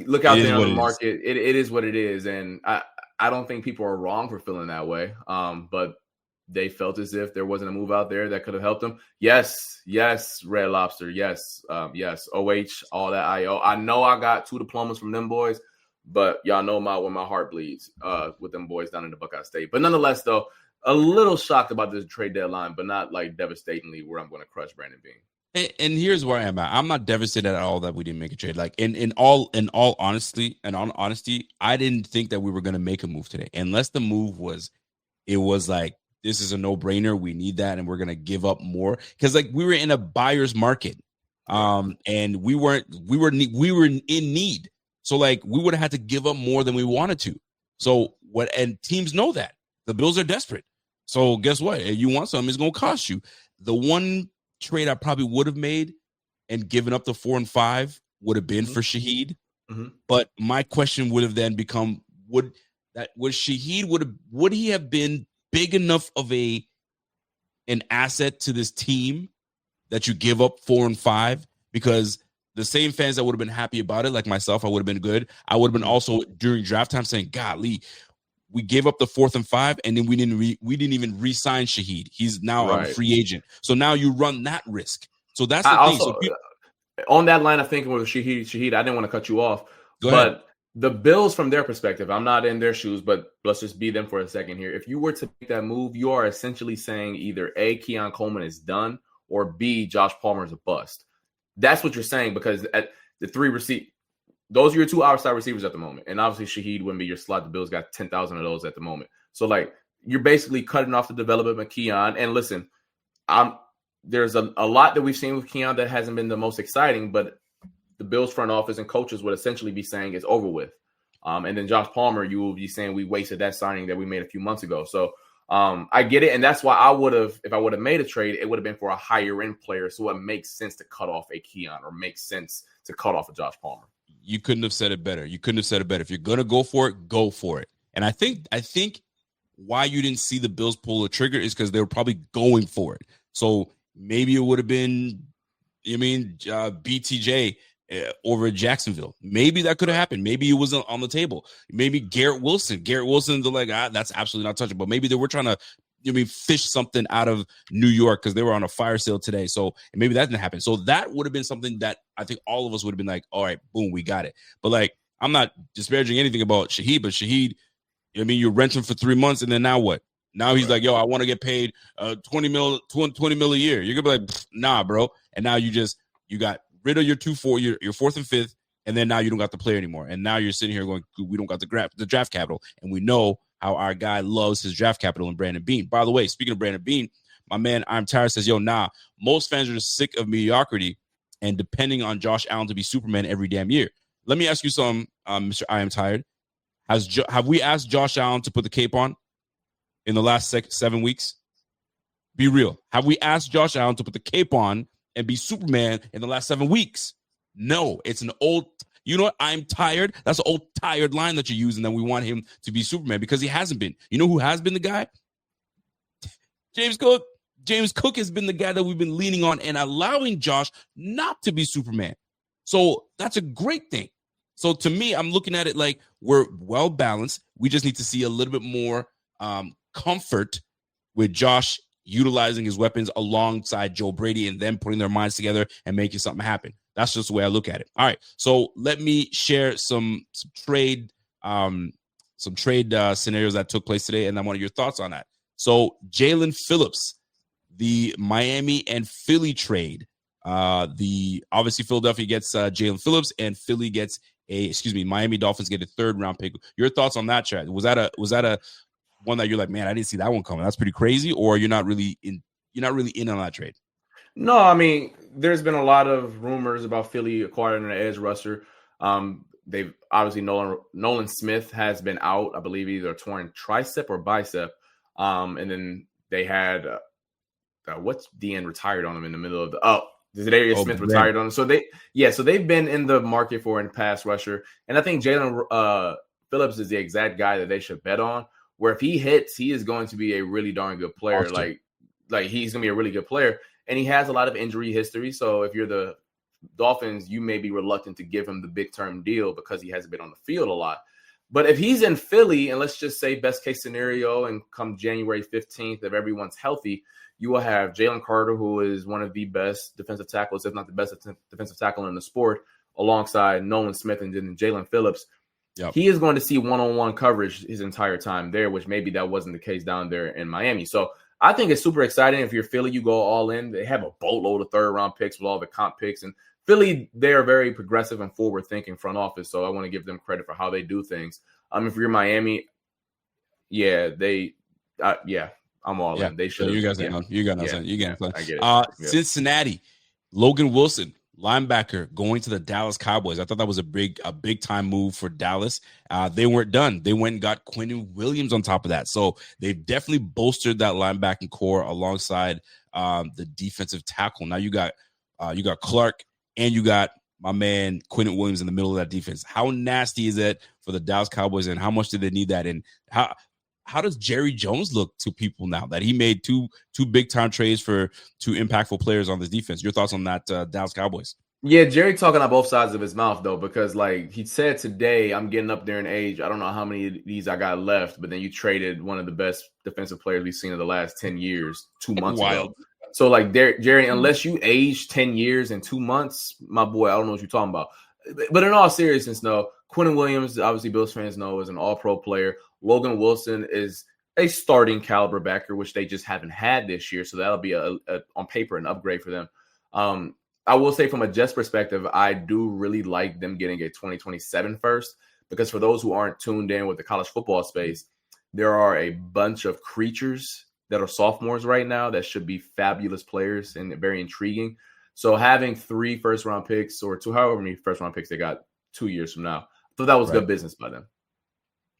look out there on the market. It is what it is. And I don't think people are wrong for feeling that way. But they felt as if there wasn't a move out there that could have helped them. Yes, Red Lobster. Yes, Hoecht, all that IO. I know I got 2 diplomas from them boys. But y'all know where my heart bleeds with them boys down in the Buckeye State. But nonetheless, though, a little shocked about this trade deadline, but not like devastatingly where I'm going to crush Brandon Beane. And here's where I'm at. I'm not devastated at all that we didn't make a trade. Like in all honesty, I didn't think that we were going to make a move today, unless the move was like, this is a no-brainer. We need that, and we're going to give up more because like we were in a buyer's market, and we were in need. So, like, we would have had to give up more than we wanted to. So, and teams know that. The Bills are desperate. So, guess what? If you want something, it's going to cost you. The one trade I probably would have made and giving up the 4 and 5 would have been for Shaheed. But my question would have then become, would he have been big enough of an asset to this team that you give up 4 and 5? Because the same fans that would have been happy about it, like myself, I would have been good. I would have been also during draft time saying, golly, we gave up the 4th and 5, and then we didn't even re-sign Shaheed. He's now a free agent. So now you run that risk. So that's the thing. Also, on that line of thinking with Shaheed, I didn't want to cut you off. But the Bills, from their perspective, I'm not in their shoes, but let's just be them for a second here. If you were to make that move, you are essentially saying either A, Keon Coleman is done, or B, Josh Palmer is a bust. That's what you're saying, because at the 3 those are your 2 outside receivers at the moment. And obviously Shaheed wouldn't be your slot. The Bills got 10,000 of those at the moment. So, like, you're basically cutting off the development of Keon. And listen, there's a lot that we've seen with Keon that hasn't been the most exciting, but the Bills front office and coaches would essentially be saying it's over with. And then Josh Palmer, you will be saying we wasted that signing that we made a few months ago. So I get it. And that's why if I would have made a trade, it would have been for a higher end player. So it makes sense to cut off a Keon, or makes sense to cut off a Josh Palmer. You couldn't have said it better. If you're going to go for it, go for it. And I think why you didn't see the Bills pull a trigger is because they were probably going for it. So maybe it would have been, BTJ over at Jacksonville. Maybe that could have happened. Maybe it wasn't on the table. Maybe Garrett Wilson, they're like, that's absolutely not touchable. Maybe they were trying to, fish something out of New York because they were on a fire sale today. So maybe that didn't happen. So that would have been something that I think all of us would have been like, all right, boom, we got it. But like, I'm not disparaging anything about Shaheed, but Shaheed, you rent him for 3 months, and then now what? Now he's like, yo, I want to get paid $20 mil a year. You're gonna be like, nah, bro. And now you got rid of your 4th and 5th, and then now you don't got the player anymore. And now you're sitting here going, we don't got the draft capital, and we know how our guy loves his draft capital in Brandon Beane. By the way, speaking of Brandon Beane, my man I'm Tired says, yo, most fans are just sick of mediocrity and depending on Josh Allen to be Superman every damn year. Let me ask you something, Mr. I Am Tired. Have we asked Josh Allen to put the cape on in the last 7 weeks? Be real. Have we asked Josh Allen to put the cape on and be Superman in the last 7 weeks? No, it's an old, I'm tired. That's an old tired line that you're using, that we want him to be Superman, because he hasn't been. You know who has been the guy? James Cook. James Cook has been the guy that we've been leaning on and allowing Josh not to be Superman. So that's a great thing. So to me, I'm looking at it like we're well balanced. We just need to see a little bit more comfort with Josh utilizing his weapons alongside Joe Brady and them putting their minds together and making something happen. That's just the way I look at it. All right. So let me share some trade scenarios that took place today, and I want your thoughts on that. So Jalen Phillips, the Miami and Philly trade. Obviously Philadelphia gets Jalen Phillips, and Philly gets Miami Dolphins get a 3rd round pick. Your thoughts on that trade? Was that a one that you're like, man, I didn't see that one coming? That's pretty crazy, or you're not really in on that trade? No, I mean, there's been a lot of rumors about Philly acquiring an edge rusher. They've obviously Nolan Smith has been out, I believe, either a torn tricep or bicep. And then they had what's DN retired on him in the middle of Zadarius Smith retired on him. So they've been in the market for a pass rusher. And I think Jalen Phillips is the exact guy that they should bet on, where if he hits, he is going to be a really darn good player. Like he's going to be a really good player. And he has a lot of injury history. So if you're the Dolphins, you may be reluctant to give him the big term deal because he hasn't been on the field a lot. But if he's in Philly, and let's just say best case scenario, and come January 15th, if everyone's healthy, you will have Jalen Carter, who is one of the best defensive tackles, if not the best defensive tackle in the sport, alongside Nolan Smith and then Jalen Phillips. Yep. He is going to see one-on-one coverage his entire time there, which maybe that wasn't the case down there in Miami. So I think it's super exciting. If you're Philly, you go all in. They have a boatload of 3rd round picks with all the comp picks. And Philly, they are very progressive and forward-thinking front office. So I want to give them credit for how they do things. If you're Miami, I'm all in. They should. You guys know. You got nothing. You got I get it. Cincinnati, Logan Wilson, linebacker, going to the Dallas Cowboys. I thought that was a big time move for Dallas. They weren't done. They went and got Quentin Williams on top of that. So they've definitely bolstered that linebacking core alongside the defensive tackle. Now you got Clark and you got my man Quentin Williams in the middle of that defense. How nasty is that for the Dallas Cowboys, and how much do they need that? And how does Jerry Jones look to people now that he made two big time trades for two impactful players on this defense? Your thoughts on that, Dallas Cowboys? Yeah, Jerry talking on both sides of his mouth, though, because like he said today, I'm getting up there in age. I don't know how many of these I got left, but then you traded one of the best defensive players we've seen in the last 10 years 2 months ago. So like Jerry, unless you age 10 years in 2 months, my boy, I don't know what you're talking about. But in all seriousness, no, Quentin Williams, obviously Bills fans know, is an all-pro player. Logan Wilson is a starting caliber backer, which they just haven't had this year. So that'll be a on paper an upgrade for them. I will say from a Jets perspective, I do really like them getting a 2027 first, because for those who aren't tuned in with the college football space, there are a bunch of creatures that are sophomores right now that should be fabulous players and very intriguing. So having 3 first-round picks or 2, however many first-round picks they got 2 years from now, I thought that was good business by them.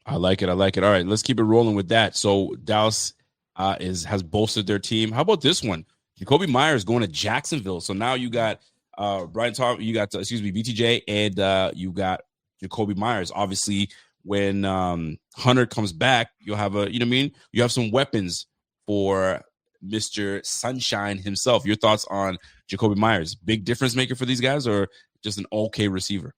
I like it. All right, let's keep it rolling with that. So Dallas has bolstered their team. How about this one? Jacoby Myers going to Jacksonville. So now you got BTJ, and you got Jacoby Myers. Obviously, when Hunter comes back, you'll have you have some weapons for Mr. Sunshine himself. Your thoughts on Jacoby Myers? Big difference maker for these guys, or just an okay receiver?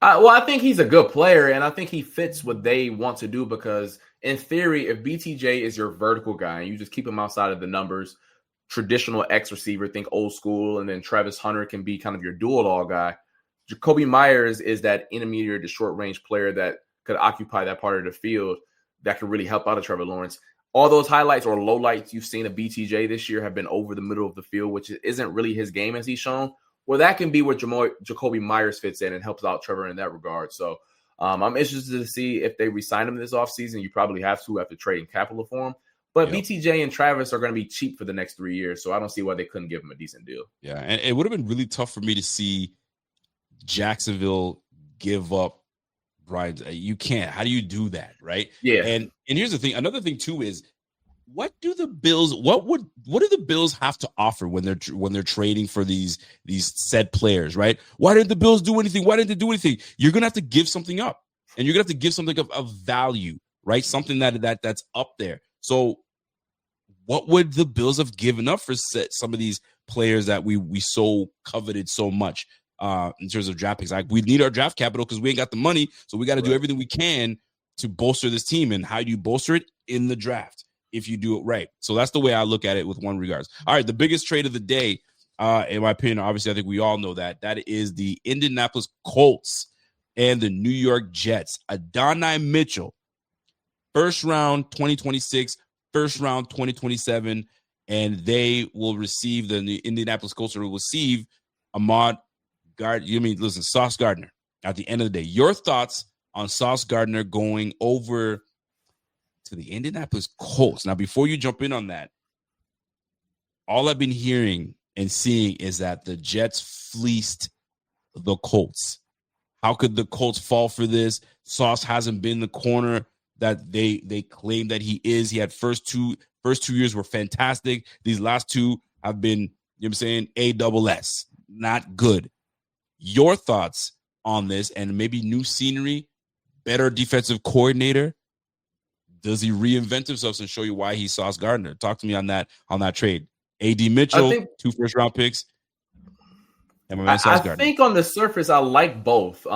Well, I think he's a good player, and I think he fits what they want to do, because in theory, if BTJ is your vertical guy and you just keep him outside of the numbers, traditional X receiver, think old school, and then Travis Hunter can be kind of your dual all guy. Jacoby Myers is that intermediate to short range player that could occupy that part of the field that could really help out of Trevor Lawrence. All those highlights or lowlights you've seen of BTJ this year have been over the middle of the field, which isn't really his game as he's shown. Well, that can be where Jacoby Myers fits in and helps out Trevor in that regard. So I'm interested to see if they re-sign him this offseason. You probably have to after trading capital for him. But yep. BTJ and Travis are going to be cheap for the next 3 years, so I don't see why they couldn't give him a decent deal. Yeah, and it would have been really tough for me to see Jacksonville give up Brian. You can't. How do you do that, right? Yeah. And here's the thing. Another thing too is, what do the Bills have to offer when they're trading for these said players, right? Why didn't the Bills do anything? Why didn't they do anything? You're gonna have to give something up, and you're gonna have to give something of value, right? Something that's up there. So what would the Bills have given up for some of these players that we so coveted so much in terms of draft picks? Like, we need our draft capital because we ain't got the money, so we got to do everything we can to bolster this team. And how do you bolster it? In the draft, if you do it right. So that's the way I look at it with one regards. All right, the biggest trade of the day, in my opinion, obviously I think we all know that is the Indianapolis Colts and the New York Jets. Adonai Mitchell, first round 2026, first round 2027, and they will receive the Indianapolis Colts will receive Sauce Gardner at the end of the day. Your thoughts on Sauce Gardner going over to the Indianapolis Colts? Now, before you jump in on that, all I've been hearing and seeing is that the Jets fleeced the Colts. How could the Colts fall for this? Sauce hasn't been the corner that they claim that he is. He had first two years were fantastic. These last two have been, ASS, not good. Your thoughts on this, and maybe new scenery, better defensive coordinator. Does he reinvent himself and show you why he's Sauce Gardner? Talk to me on that trade. A.D. Mitchell, 2 first-round picks. And I think on the surface, I like both.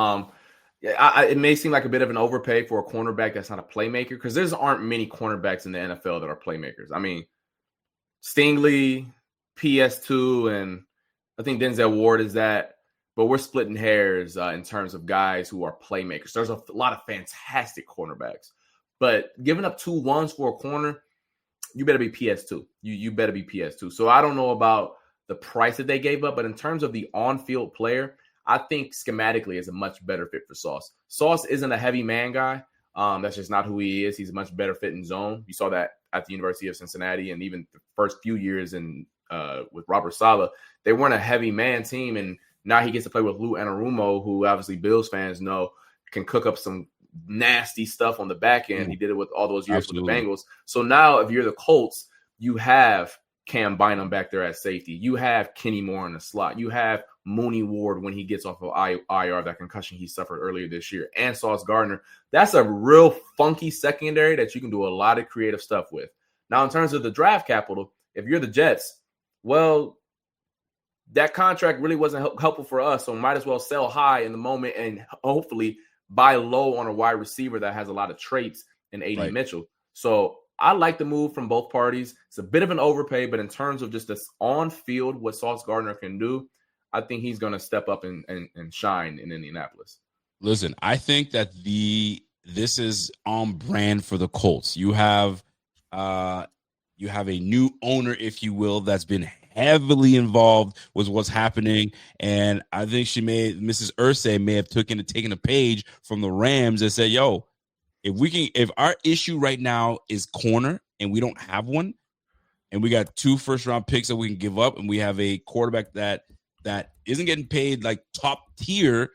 It may seem like a bit of an overpay for a cornerback that's not a playmaker, because there aren't many cornerbacks in the NFL that are playmakers. I mean, Stingley, PS2, and I think Denzel Ward is that. But we're splitting hairs in terms of guys who are playmakers. There's a lot of fantastic cornerbacks. But giving up 2 1s for a corner, you better be PS2. You better be PS2. So I don't know about the price that they gave up, but in terms of the on-field player, I think schematically is a much better fit for Sauce. Sauce isn't a heavy man guy. That's just not who he is. He's a much better fit in zone. You saw that at the University of Cincinnati, and even the first few years with Robert Saleh, they weren't a heavy man team, and now he gets to play with Lou Anarumo, who obviously Bills fans know can cook up some nasty stuff on the back end. He did it with all those years with the Bengals. So now if you're the Colts, you have Cam Bynum back there at safety. You have Kenny Moore in the slot. You have Mooney Ward when he gets off of IR, that concussion he suffered earlier this year, and Sauce Gardner. That's a real funky secondary that you can do a lot of creative stuff with. Now, in terms of the draft capital, if you're the Jets, well, that contract really wasn't helpful for us, so might as well sell high in the moment and hopefully buy low on a wide receiver that has a lot of traits in A.D. Mitchell. So I like the move from both parties. It's a bit of an overpay, but in terms of just this on-field, what Sauce Gardner can do, I think he's going to step up and shine in Indianapolis. Listen, I think that this is on brand for the Colts. You have a new owner, if you will, that's been heavily involved with what's happening, and I think Mrs. Irsay may have taken a page from the Rams and said, "Yo, if our issue right now is corner and we don't have one, and we got 2 first-round picks that we can give up, and we have a quarterback that isn't getting paid like top tier,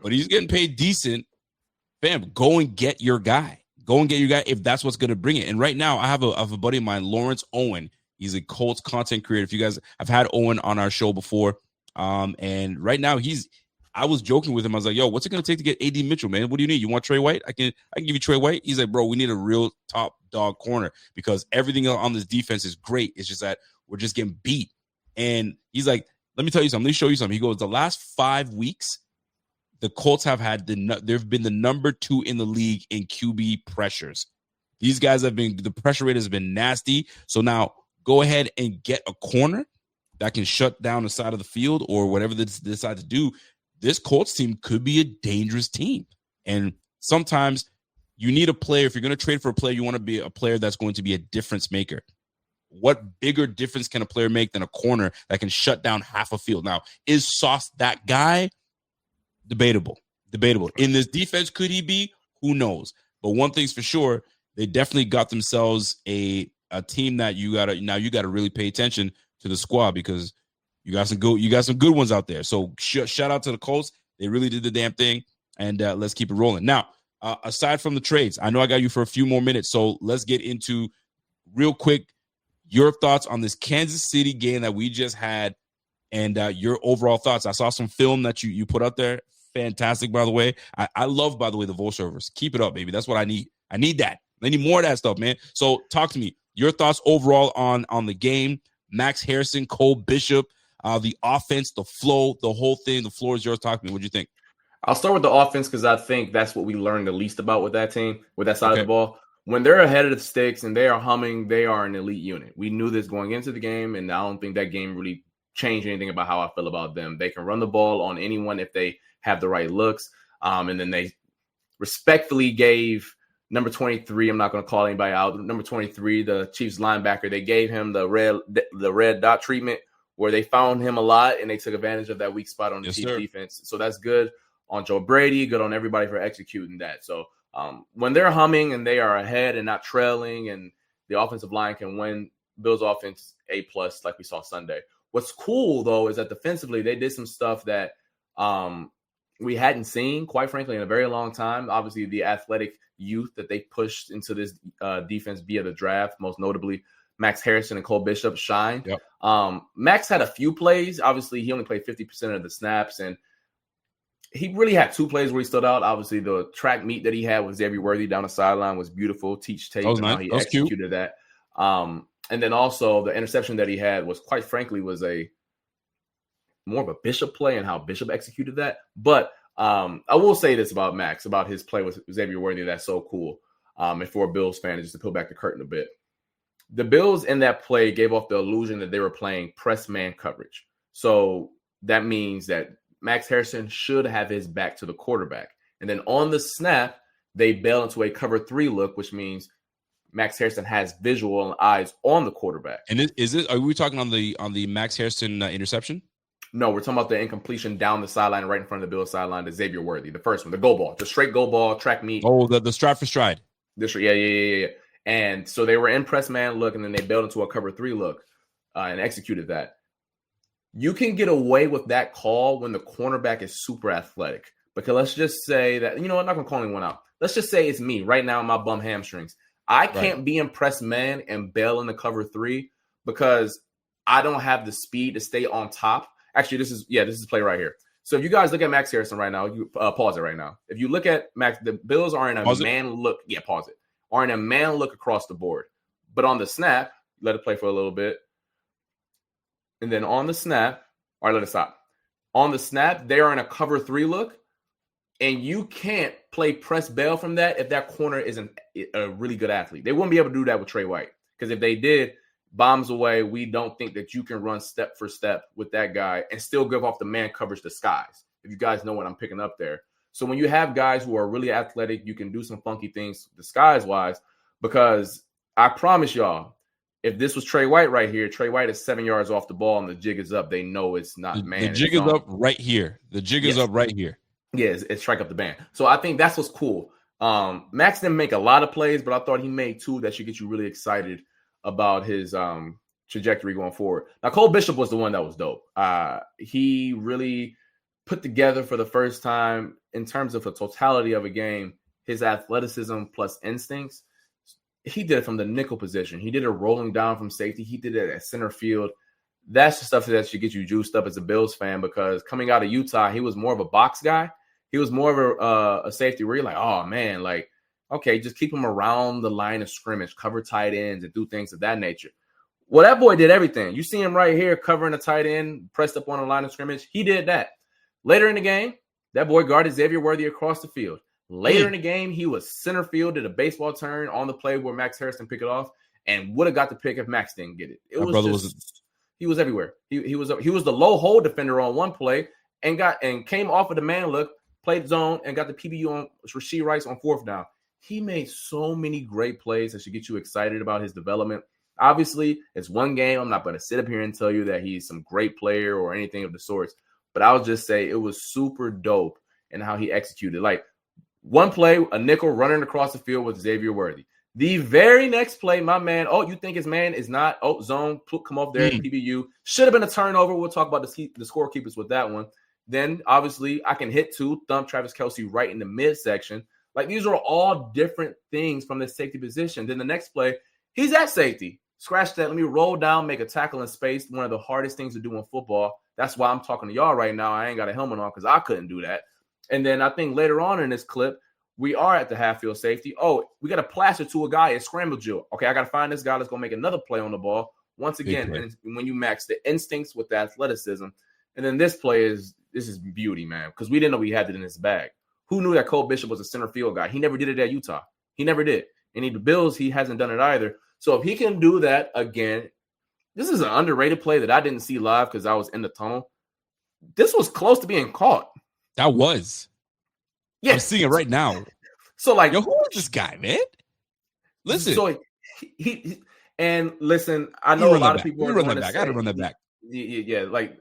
but he's getting paid decent, fam, go and get your guy. Go and get your guy if that's what's going to bring it." And right now, I have a buddy of mine, Lawrence Owen. He's a Colts content creator. If you guys, I've had Owen on our show before, and right now I was joking with him. I was like, "Yo, what's it going to take to get A.D. Mitchell, man? What do you need? You want Trey White? I can give you Trey White." He's like, "Bro, we need a real top dog corner because everything on this defense is great. It's just that we're just getting beat." And he's like, "Let me tell you something. Let me show you something." He goes, "The last 5 weeks, the Colts have they've been the number 2 in the league in QB pressures. These guys the pressure rate has been nasty. So now go ahead and get a corner that can shut down the side of the field or whatever they decide to do. This Colts team could be a dangerous team." And sometimes you need a player. If you're going to trade for a player, you want to be a player that's going to be a difference maker. What bigger difference can a player make than a corner that can shut down half a field? Now, is Sauce that guy? Debatable. In this defense, could he be? Who knows? But one thing's for sure, they definitely got themselves a team that you gotta really pay attention to the squad because you got some good ones out there. So shout out to the Colts. They really did the damn thing, and let's keep it rolling. Now, aside from the trades, I know I got you for a few more minutes, so let's get into real quick your thoughts on this Kansas City game that we just had and your overall thoughts. I saw some film that you put up there. Fantastic, by the way. I love, by the way, the voiceovers. Keep it up, baby. That's what I need. I need that. I need more of that stuff, man. So talk to me. Your thoughts overall on the game. Max Harrison, Cole Bishop, the offense, the flow, the whole thing. The floor is yours. Talk to me. What do you think? I'll start with the offense because I think that's what we learned the least about with that team, with that side of the ball. When they're ahead of the sticks and they are humming, they are an elite unit. We knew this going into the game, and I don't think that game really changed anything about how I feel about them. They can run the ball on anyone if they have the right looks. And then they respectfully gave number 23, I'm not going to call anybody out, number 23, the Chiefs linebacker, they gave him the red dot treatment where they found him a lot and they took advantage of that weak spot on the Chiefs defense. So that's good on Joe Brady, good on everybody for executing that. So when they're humming and they are ahead and not trailing and the offensive line can win, Bills offense A+ like we saw Sunday. What's cool, though, is that defensively they did some stuff that we hadn't seen, quite frankly, in a very long time. Obviously, the athletic youth that they pushed into this defense via the draft, most notably Max Harrison and Cole Bishop, shined. Yep. Max had a few plays. Obviously, he only played 50% of the snaps, and he really had 2 plays where he stood out. Obviously, the track meet that he had with Xavier Worthy down the sideline was beautiful. Teach tape and how he executed that. And then also the interception that he had was, quite frankly, was more of a Bishop play and how Bishop executed that. But I will say this about Max, about his play with Xavier Worthy. That's so cool. And for a Bills fan, just to peel back the curtain a bit. The Bills in that play gave off the illusion that they were playing press man coverage. So that means that Max Harrison should have his back to the quarterback. And then on the snap, they bail into a cover 3 look, which means Max Harrison has visual eyes on the quarterback. And are we talking on the Max Harrison interception? No, we're talking about the incompletion down the sideline, right in front of the Bills sideline to Xavier Worthy, the first one, the go ball, the straight go ball, track meet. Oh, the stride for stride. Yeah. And so they were in press man look, and then they bailed into a cover 3 look and executed that. You can get away with that call when the cornerback is super athletic. Because let's just say that, I'm not going to call anyone out. Let's just say it's me right now in my bum hamstrings. I can't be in press man and bail in the cover 3. because I don't have the speed to stay on top. Actually, this is play right here. So if you guys look at Max Harrison right now, you pause it right now. If you look at Max, the Bills are in a man look. Yeah, pause it. Are in a man look across the board. But on the snap, let it play for a little bit. And then on the snap, all right, let it stop. On the snap, they are in a cover 3 look. And you can't play press bail from that if that corner isn't a really good athlete. They wouldn't be able to do that with Trey White. Because if they did, bombs away, we don't think that you can run step for step with that guy and still give off the man coverage disguise. If you guys know what I'm picking up there. So when you have guys who are really athletic, you can do some funky things disguise-wise, because I promise y'all, if this was Trey White right here, Trey White is 7 yards off the ball and the jig is up. They know it's not man. The jig is up right here. The jig is up right here. Yeah, it's strike up the band. So I think that's what's cool. Max didn't make a lot of plays, but I thought he made 2 that should get you really excited about his trajectory going forward. Now, Cole Bishop was the one that was dope. He really put together for the first time, in terms of the totality of a game, his athleticism plus instincts. He did it from the nickel position. He did it rolling down from safety. He did it at center field. That's the stuff that should get you juiced up as a Bills fan, because coming out of Utah, he was more of a box guy. He was more of a safety where you're like, oh, man, like, okay, just keep him around the line of scrimmage, cover tight ends, and do things of that nature. Well, that boy did everything. You see him right here covering a tight end, pressed up on the line of scrimmage. He did that. Later in the game, that boy guarded Xavier Worthy across the field. Later in the game, he was center field, did a baseball turn on the play where Max Harrison picked it off, and would have got the pick if Max didn't get it. He was everywhere. He was the low hold defender on one play and came off of the man look, played zone, and got the PBU on Rashee Rice on 4th down. He made so many great plays that should get you excited about his development. Obviously, it's one game. I'm not going to sit up here and tell you that he's some great player or anything of the sorts, but I'll just say it was super dope in how he executed. Like, one play, a nickel running across the field with Xavier Worthy. The very next play, my man, you think his man is not, zone, come off there, PBU. Should have been a turnover. We'll talk about the scorekeepers with that one. Then, obviously, I can hit 2, thump Travis Kelce right in the midsection. Like, these are all different things from the safety position. Then the next play, he's at safety. Scratch that. Let me roll down, make a tackle in space. One of the hardest things to do in football. That's why I'm talking to y'all right now. I ain't got a helmet on because I couldn't do that. And then I think later on in this clip, we are at the half-field safety. We got to plaster to a guy at scramble drill. Okay, I got to find this guy that's going to make another play on the ball. Once again, and when you max the instincts with the athleticism. And then this is beauty, man, because we didn't know he had it in his bag. Who knew that Cole Bishop was a center field guy? He never did it at Utah. He never did. And the Bills, he hasn't done it either. So if he can do that again, this is an underrated play that I didn't see live because I was in the tunnel. This was close to being caught. That was. Yeah. I'm seeing it right now. So, like, yo, who is this guy, man? Listen. So he and listen, I know a lot of people are run that back. I got to run that back. Yeah, like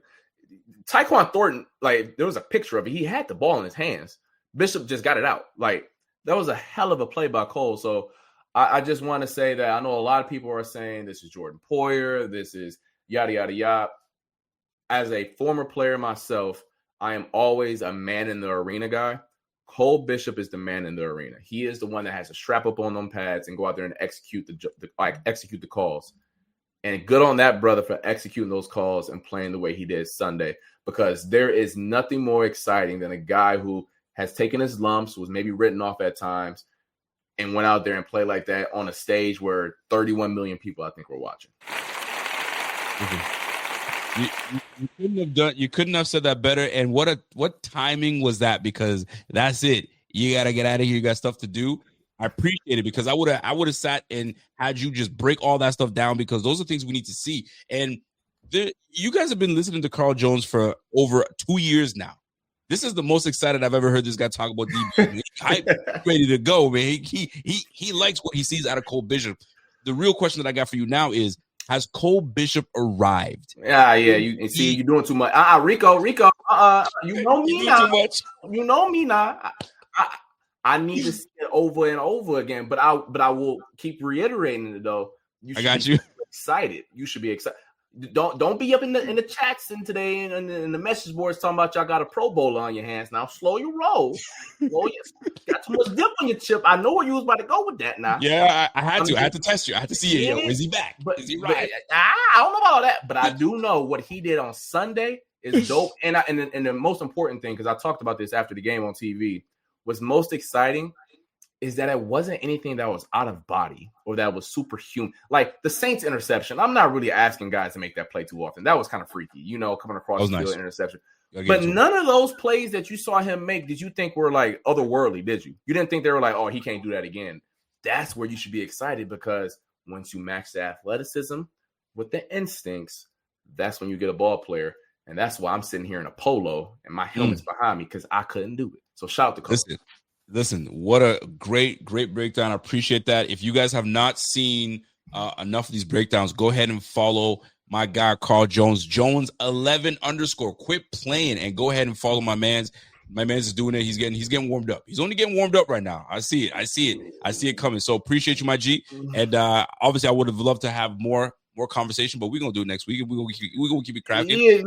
Tyquan Thornton, like, there was a picture of it. He had the ball in his hands. Bishop just got it out. Like, that was a hell of a play by Cole. So I just want to say that I know a lot of people are saying this is Jordan Poyer, this is yada, yada, yada. As a former player myself, I am always a man in the arena guy. Cole Bishop is the man in the arena. He is the one that has to strap up on them pads and go out there and execute the calls. And good on that brother for executing those calls and playing the way he did Sunday, because there is nothing more exciting than a guy who has taken his lumps, was maybe written off at times, and went out there and played like that on a stage where 31 million people, I think, were watching. You couldn't have said that better. And what timing was that? Because that's it. You got to get out of here. You got stuff to do. I appreciate it, because I would have sat and had you just break all that stuff down, because those are things we need to see. And you guys have been listening to Carl Jones for over 2 years now. This is the most excited I've ever heard this guy talk about Deebo. He's ready to go, man. He likes what he sees out of Cole Bishop. The real question that I got for you now is, has Cole Bishop arrived? Yeah. You see, you're doing too much. Rico. You know me now. Too much. You know me now. I need to see it over and over again, but I will keep reiterating it though. I got you. Excited. You should be excited. Don't be up in the chats and today and in the message boards talking about y'all got a Pro Bowler on your hands. Now slow your roll. Got too much dip on your chip. I know where you was about to go with that now. Yeah, I had to test you. I had to see it. Yo, is he back? Is he right? I don't know about all that, but I do know what he did on Sunday is dope. And the most important thing, because I talked about this after the game on TV, was most exciting is that it wasn't anything that was out of body or that was superhuman. Like the Saints interception, I'm not really asking guys to make that play too often. That was kind of freaky, coming across the field interception. But none of those plays that you saw him make, did you think were like otherworldly, did you? You didn't think they were like, oh, he can't do that again. That's where you should be excited, because once you match the athleticism with the instincts, that's when you get a ball player. And that's why I'm sitting here in a polo and my helmet's behind me, because I couldn't do it. So shout out to Coleman. Listen, what a great breakdown. I appreciate that. If you guys have not seen enough of these breakdowns, go ahead and follow my guy, Carl Jones, Jones11_. Quit playing and go ahead and follow my man's. My man's is doing it. He's getting warmed up. He's only getting warmed up right now. I see it coming. So appreciate you, my G. And obviously I would have loved to have more conversation, but we're going to do it next week. We're going to keep it crafting. Yeah,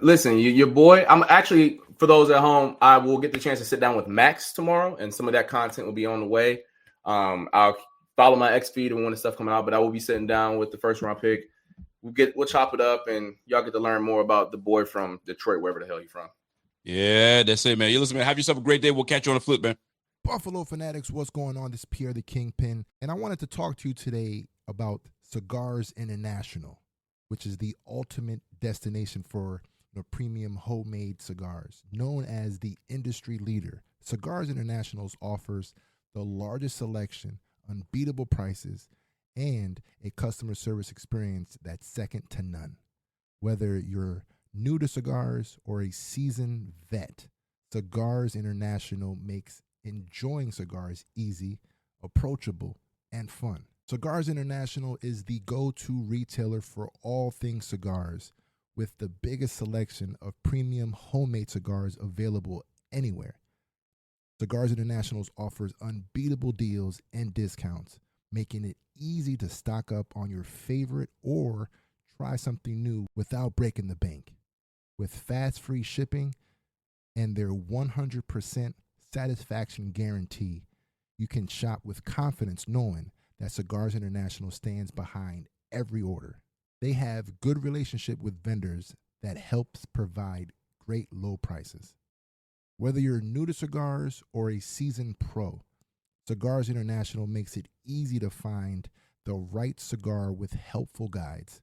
listen, your boy, I'm actually, for those at home, I will get the chance to sit down with Max tomorrow, and some of that content will be on the way. I'll follow my X feed and when the stuff coming out, but I will be sitting down with the first round pick. We'll chop it up, and y'all get to learn more about the boy from Detroit, wherever the hell he's from. Yeah, that's it, man. You listen, man. Have yourself a great day. We'll catch you on the flip, man. Buffalo Fanatics, what's going on? This is Pierre the Kingpin, and I wanted to talk to you today about Cigars International, which is the ultimate destination for premium homemade cigars. Known as the industry leader, Cigars International offers the largest selection, unbeatable prices, and a customer service experience that's second to none. Whether you're new to cigars or a seasoned vet, Cigars International makes enjoying cigars easy, approachable, and fun. Cigars International is the go-to retailer for all things cigars, with the biggest selection of premium homemade cigars available anywhere. Cigars International offers unbeatable deals and discounts, making it easy to stock up on your favorite or try something new without breaking the bank. With fast free shipping and their 100% satisfaction guarantee, you can shop with confidence knowing that Cigars International stands behind every order. They have good relationship with vendors that helps provide great low prices. Whether you're new to cigars or a seasoned pro, Cigars International makes it easy to find the right cigar with helpful guides,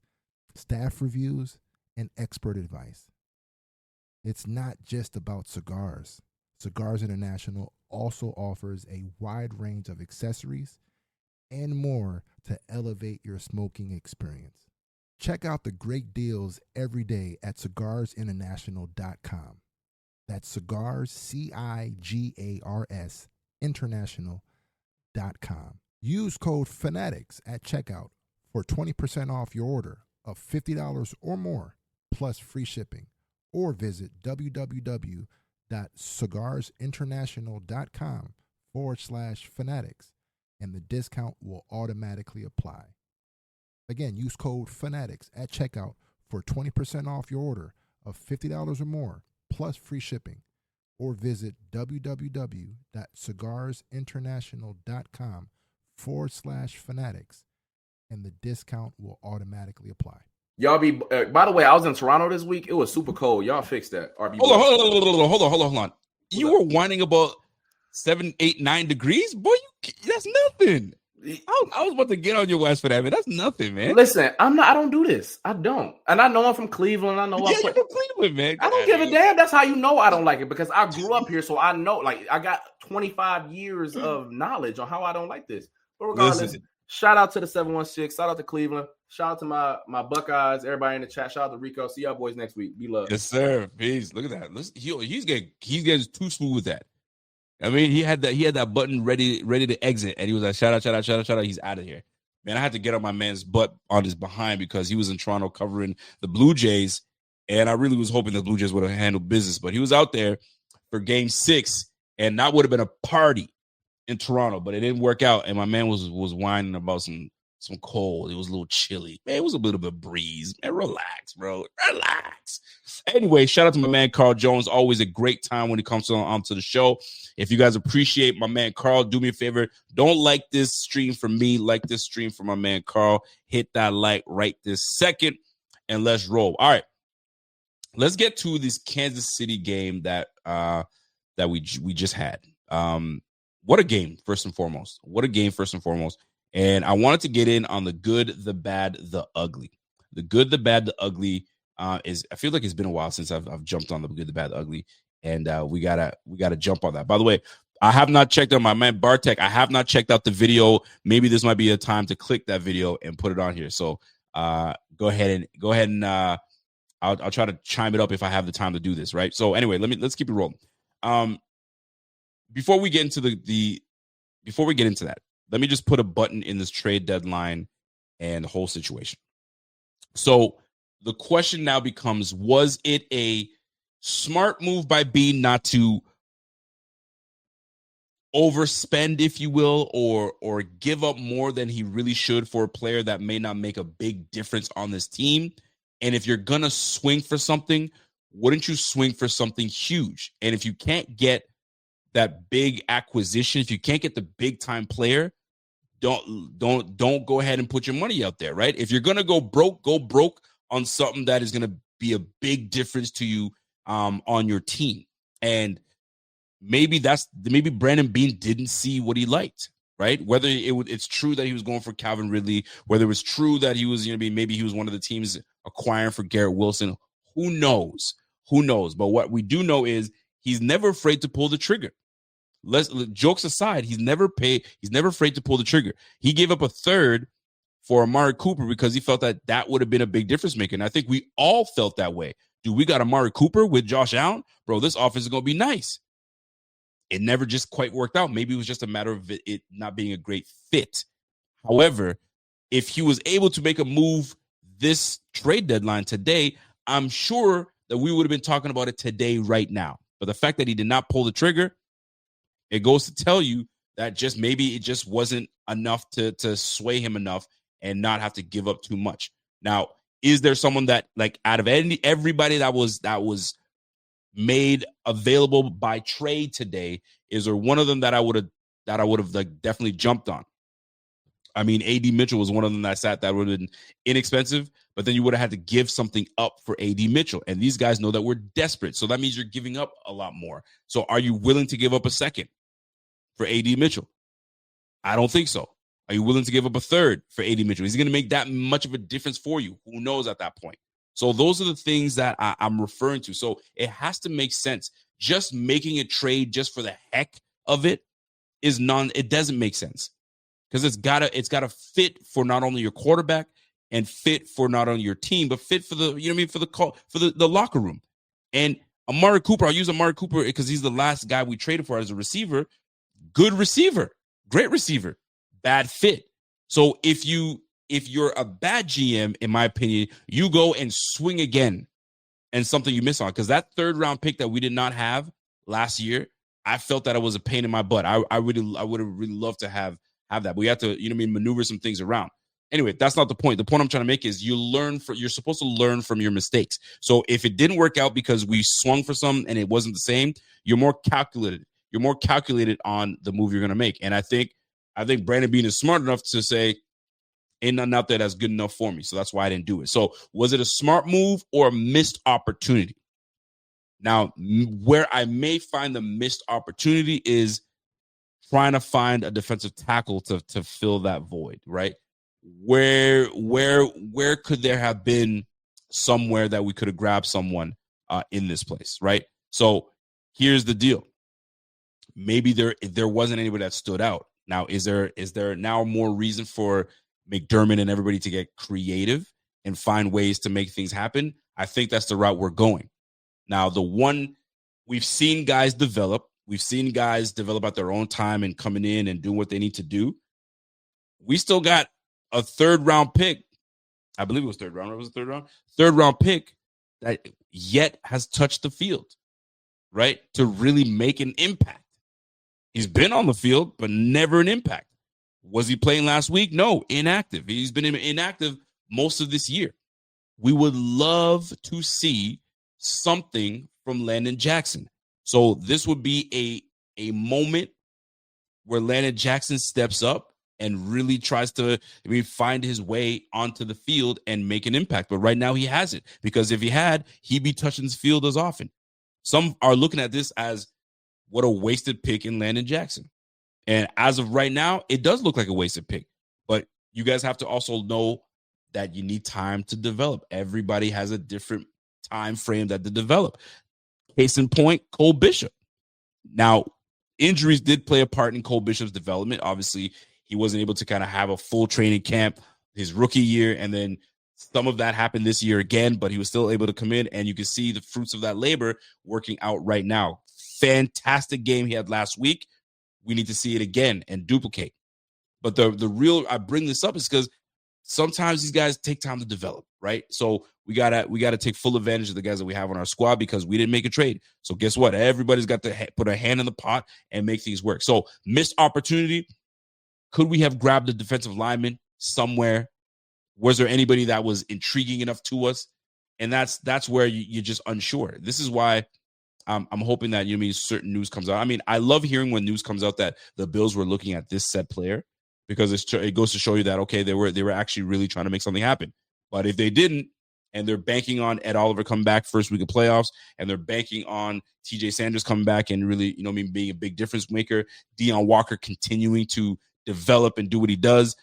staff reviews, and expert advice. It's not just about cigars. Cigars International also offers a wide range of accessories and more to elevate your smoking experience. Check out the great deals every day at cigarsinternational.com. That's cigars, CIGARS, international.com. Use code FANATICS at checkout for 20% off your order of $50 or more, plus free shipping. Or visit www.cigarsinternational.com/fanatics, and the discount will automatically apply. Again, use code FANATICS at checkout for 20% off your order of $50 or more, plus free shipping. Or visit www.cigarsinternational.com/fanatics, and the discount will automatically apply. Y'all be, by the way, I was in Toronto this week. It was super cold. Y'all fixed that. Hold on. You were whining about 7, 8, 9 degrees? Boy, that's nothing. I was about to get on your ass for that, man. That's nothing, man. Listen, I don't do this. I don't. And I know I'm from Cleveland. I know you're from Cleveland, man. I don't give a damn. That's how you know I don't like it, because I grew up here, so I know. Like, I got 25 years of knowledge on how I don't like this. But regardless, shout out to the 716. Shout out to Cleveland. Shout out to my Buckeyes. Everybody in the chat. Shout out to Rico. See y'all boys next week. Be loved. Yes, sir. Peace. Look at that. Listen, he's getting too smooth with that. I mean, he had that button ready to exit, and he was like, shout out. He's out of here. Man, I had to get on my man's butt on his behind because he was in Toronto covering the Blue Jays, and I really was hoping the Blue Jays would have handled business. But he was out there for Game 6, and that would have been a party in Toronto, but it didn't work out. And my man was whining about some some cold. It was a little chilly. Man, it was a little bit of breeze. Man, relax, bro. Relax. Anyway, shout out to my man Carl Jones. Always a great time when he comes onto the show. If you guys appreciate my man Carl, do me a favor. Don't like this stream for me. Like this stream for my man Carl. Hit that like right this second, and let's roll. All right. Let's get to this Kansas City game that we just had. What a game, first and foremost. What a game, first and foremost. And I wanted to get in on the good, the bad, the ugly. The good, the bad, the ugly is. I feel like it's been a while since I've jumped on the good, the bad, the ugly, and we gotta jump on that. By the way, I have not checked out my man Bartek. I have not checked out the video. Maybe this might be a time to click that video and put it on here. So go ahead and I'll try to chime it up if I have the time to do this. Right. So anyway, let's keep it rolling. Before we get into that, let me just put a button in this trade deadline and the whole situation. So the question now becomes, was it a smart move by Beane not to overspend, if you will, or give up more than he really should for a player that may not make a big difference on this team? And if you're going to swing for something, wouldn't you swing for something huge? And if you can't get that big acquisition, if you can't get the big time player, don't go ahead and put your money out there, right? If you're gonna go broke on something that is gonna be a big difference to you on your team. And maybe Brandon Beane didn't see what he liked, right? Whether it's true that he was going for Calvin Ridley, whether it was true that he was maybe he was one of the teams acquiring for Garrett Wilson. Who knows? But what we do know is he's never afraid to pull the trigger. Jokes aside, he's never afraid to pull the trigger. He gave up a third for Amari Cooper because he felt that would have been a big difference maker. And I think we all felt that way. Dude, we got Amari Cooper with Josh Allen. Bro, this offense is going to be nice. It never just quite worked out. Maybe it was just a matter of it not being a great fit. However, if he was able to make a move this trade deadline today, I'm sure that we would have been talking about it today right now. But the fact that he did not pull the trigger, it goes to tell you that just maybe it just wasn't enough to sway him enough and not have to give up too much. Now, is there someone that, like, out of everybody that was made available by trade today, is there one of them that I would have like definitely jumped on? I mean, AD Mitchell was one of them that would have been inexpensive, but then you would have had to give something up for AD Mitchell. And these guys know that we're desperate. So that means you're giving up a lot more. So are you willing to give up a second for AD Mitchell? I don't think so. Are you willing to give up a third for AD Mitchell? Is he going to make that much of a difference for you? Who knows at that point? So those are the things that I'm referring to. So it has to make sense. Just making a trade just for the heck of it it doesn't make sense. Because it's gotta fit for not only your quarterback and fit for not only your team, but fit for the locker room. And Amari Cooper, I'll use Amari Cooper because he's the last guy we traded for as a receiver. Good receiver, great receiver, bad fit. So if you're a bad GM, in my opinion, you go and swing again and something you miss on. Because that third round pick that we did not have last year, I felt that it was a pain in my butt. I would have really loved to have that. But we have to, maneuver some things around. Anyway, that's not the point. The point I'm trying to make is you're supposed to learn from your mistakes. So if it didn't work out because we swung for some and it wasn't the same, you're more calculated. You're more calculated on the move you're going to make. And I think Brandon Beane is smart enough to say, ain't nothing out there that's good enough for me. So that's why I didn't do it. So was it a smart move or a missed opportunity? Now, where I may find the missed opportunity is trying to find a defensive tackle to fill that void, right? Where could there have been somewhere that we could have grabbed someone in this place, right? So here's the deal. Maybe there wasn't anybody that stood out. Now, is there now more reason for McDermott and everybody to get creative and find ways to make things happen? I think that's the route we're going. Now, we've seen guys develop. We've seen guys develop at their own time and coming in and doing what they need to do. We still got a third-round pick. I believe it was third round. It was a third round. Third-round pick that yet has touched the field, right, to really make an impact. He's been on the field, but never an impact. Was he playing last week? No, inactive. He's been inactive most of this year. We would love to see something from Landon Jackson. So this would be a moment where Landon Jackson steps up and really tries to find his way onto the field and make an impact. But right now he hasn't, because if he had, he'd be touching the field as often. Some are looking at this as what a wasted pick in Landon Jackson. And as of right now, it does look like a wasted pick. But you guys have to also know that you need time to develop. Everybody has a different time frame that they develop. Case in point, Cole Bishop. Now, injuries did play a part in Cole Bishop's development. Obviously, he wasn't able to kind of have a full training camp his rookie year, and then some of that happened this year again, but he was still able to come in, and you can see the fruits of that labor working out right now. Fantastic game he had last week. We need to see it again and duplicate. But the real, I bring this up is because sometimes these guys take time to develop, right? So we gotta take full advantage of the guys that we have on our squad, because we didn't make a trade. So guess what? Everybody's got to put a hand in the pot and make things work. So missed opportunity. Could we have grabbed a defensive lineman somewhere? Was there anybody that was intriguing enough to us? And that's where you're just unsure. This is why I'm hoping that certain news comes out. I mean, I love hearing when news comes out that the Bills were looking at this said player, because it goes to show you that, okay, they were actually really trying to make something happen. But if they didn't, and they're banking on Ed Oliver coming back first week of playoffs, and they're banking on TJ Sanders coming back and really, being a big difference maker, Deion Walker continuing to develop and do what he does.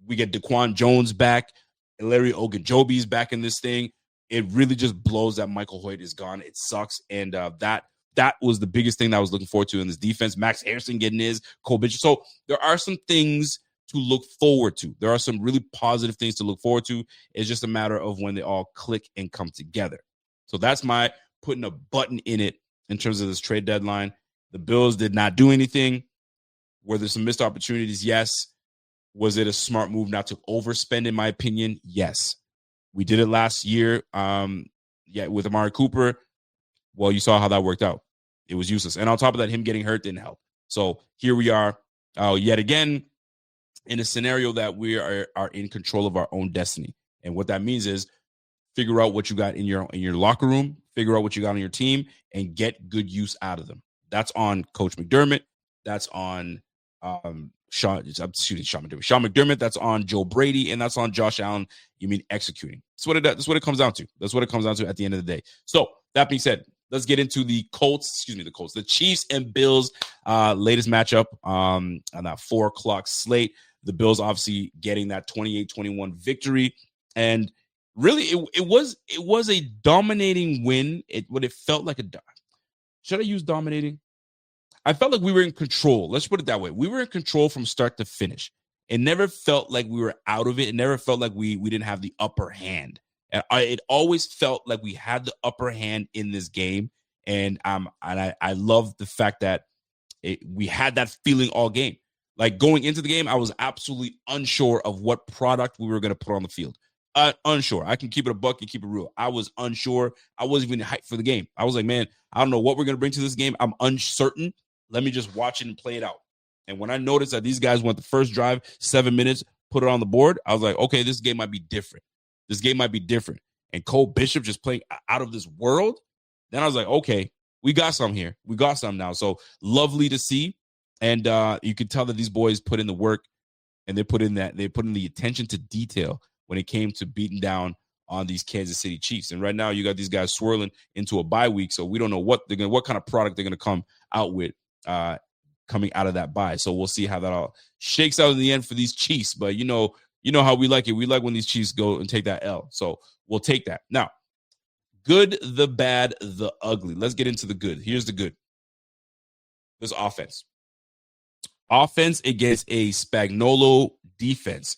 We get Daquan Jones back, Larry Ogunjobi's back in this thing. It really just blows that Michael Hoecht is gone. It sucks. And that was the biggest thing that I was looking forward to in this defense. Max Harrison getting his, Cole Bishop. So there are some things to look forward to. There are some really positive things to look forward to. It's just a matter of when they all click and come together. So that's my putting a button in it in terms of this trade deadline. The Bills did not do anything. Were there some missed opportunities? Yes. Was it a smart move not to overspend, in my opinion? Yes. We did it last year with Amari Cooper. Well, you saw how that worked out. It was useless. And on top of that, him getting hurt didn't help. So here we are yet again in a scenario that we are in control of our own destiny. And what that means is figure out what you got in your locker room, figure out what you got on your team, and get good use out of them. That's on Coach McDermott. That's on Sean McDermott. That's on Joe Brady, and that's on Josh Allen. Executing. That's what it comes down to. That's what it comes down to at the end of the day. So that being said, let's get into the Chiefs and Bills latest matchup on that 4:00 slate. The Bills obviously getting that 28-21 victory, and really it was a dominating win. It felt like should I use dominating? I felt like we were in control. Let's put it that way. We were in control from start to finish. It never felt like we were out of it. It never felt like we didn't have the upper hand. And it always felt like we had the upper hand in this game. And I love the fact that we had that feeling all game. Like going into the game, I was absolutely unsure of what product we were going to put on the field. Unsure. I can keep it a buck and keep it real. I was unsure. I wasn't even hyped for the game. I was like, man, I don't know what we're going to bring to this game. I'm uncertain. Let me just watch it and play it out. And when I noticed that these guys went the first drive, 7 minutes, put it on the board, I was like, okay, this game might be different. This game might be different. And Cole Bishop just playing out of this world. Then I was like, okay, we got some here. We got some now. So lovely to see. And you could tell that these boys put in the work, and they put in the attention to detail when it came to beating down on these Kansas City Chiefs. And right now you got these guys swirling into a bye week. So we don't know what kind of product they're going to come out with coming out of that bye. So we'll see how that all shakes out in the end for these Chiefs. But you know how we like it. We like when these Chiefs go and take that L. So we'll take that. Now, good, the bad, the ugly. Let's get into the good. Here's the good. This offense. Offense against a Spagnuolo defense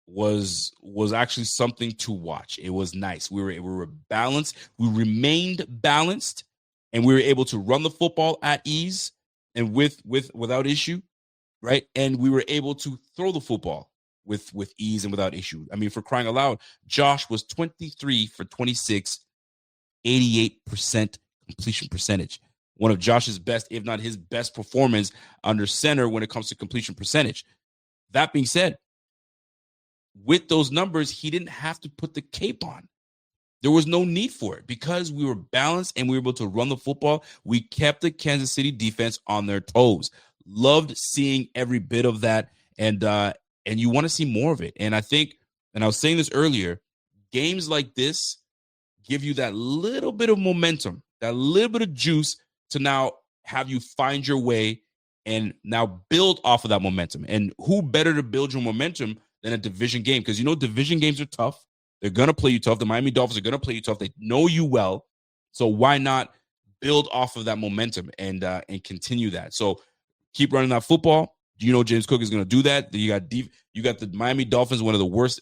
was actually something to watch. It was nice. We were balanced. We remained balanced, and we were able to run the football at ease and without issue, right? And we were able to throw the football with ease and without issue. I mean, for crying aloud, Josh was 23 for 26, 88% completion percentage. One of Josh's best, if not his best performance under center when it comes to completion percentage. That being said, with those numbers, he didn't have to put the cape on. There was no need for it because we were balanced and we were able to run the football. We kept the Kansas City defense on their toes. Loved seeing every bit of that, and you want to see more of it. And I think, and I was saying this earlier, games like this give you that little bit of momentum, that little bit of juice to now have you find your way and now build off of that momentum. And who better to build your momentum than a division game? Because division games are tough. They're going to play you tough. The Miami Dolphins are going to play you tough. They know you well. So why not build off of that momentum and continue that? So keep running that football. James Cook is going to do that. You got the Miami Dolphins, one of the worst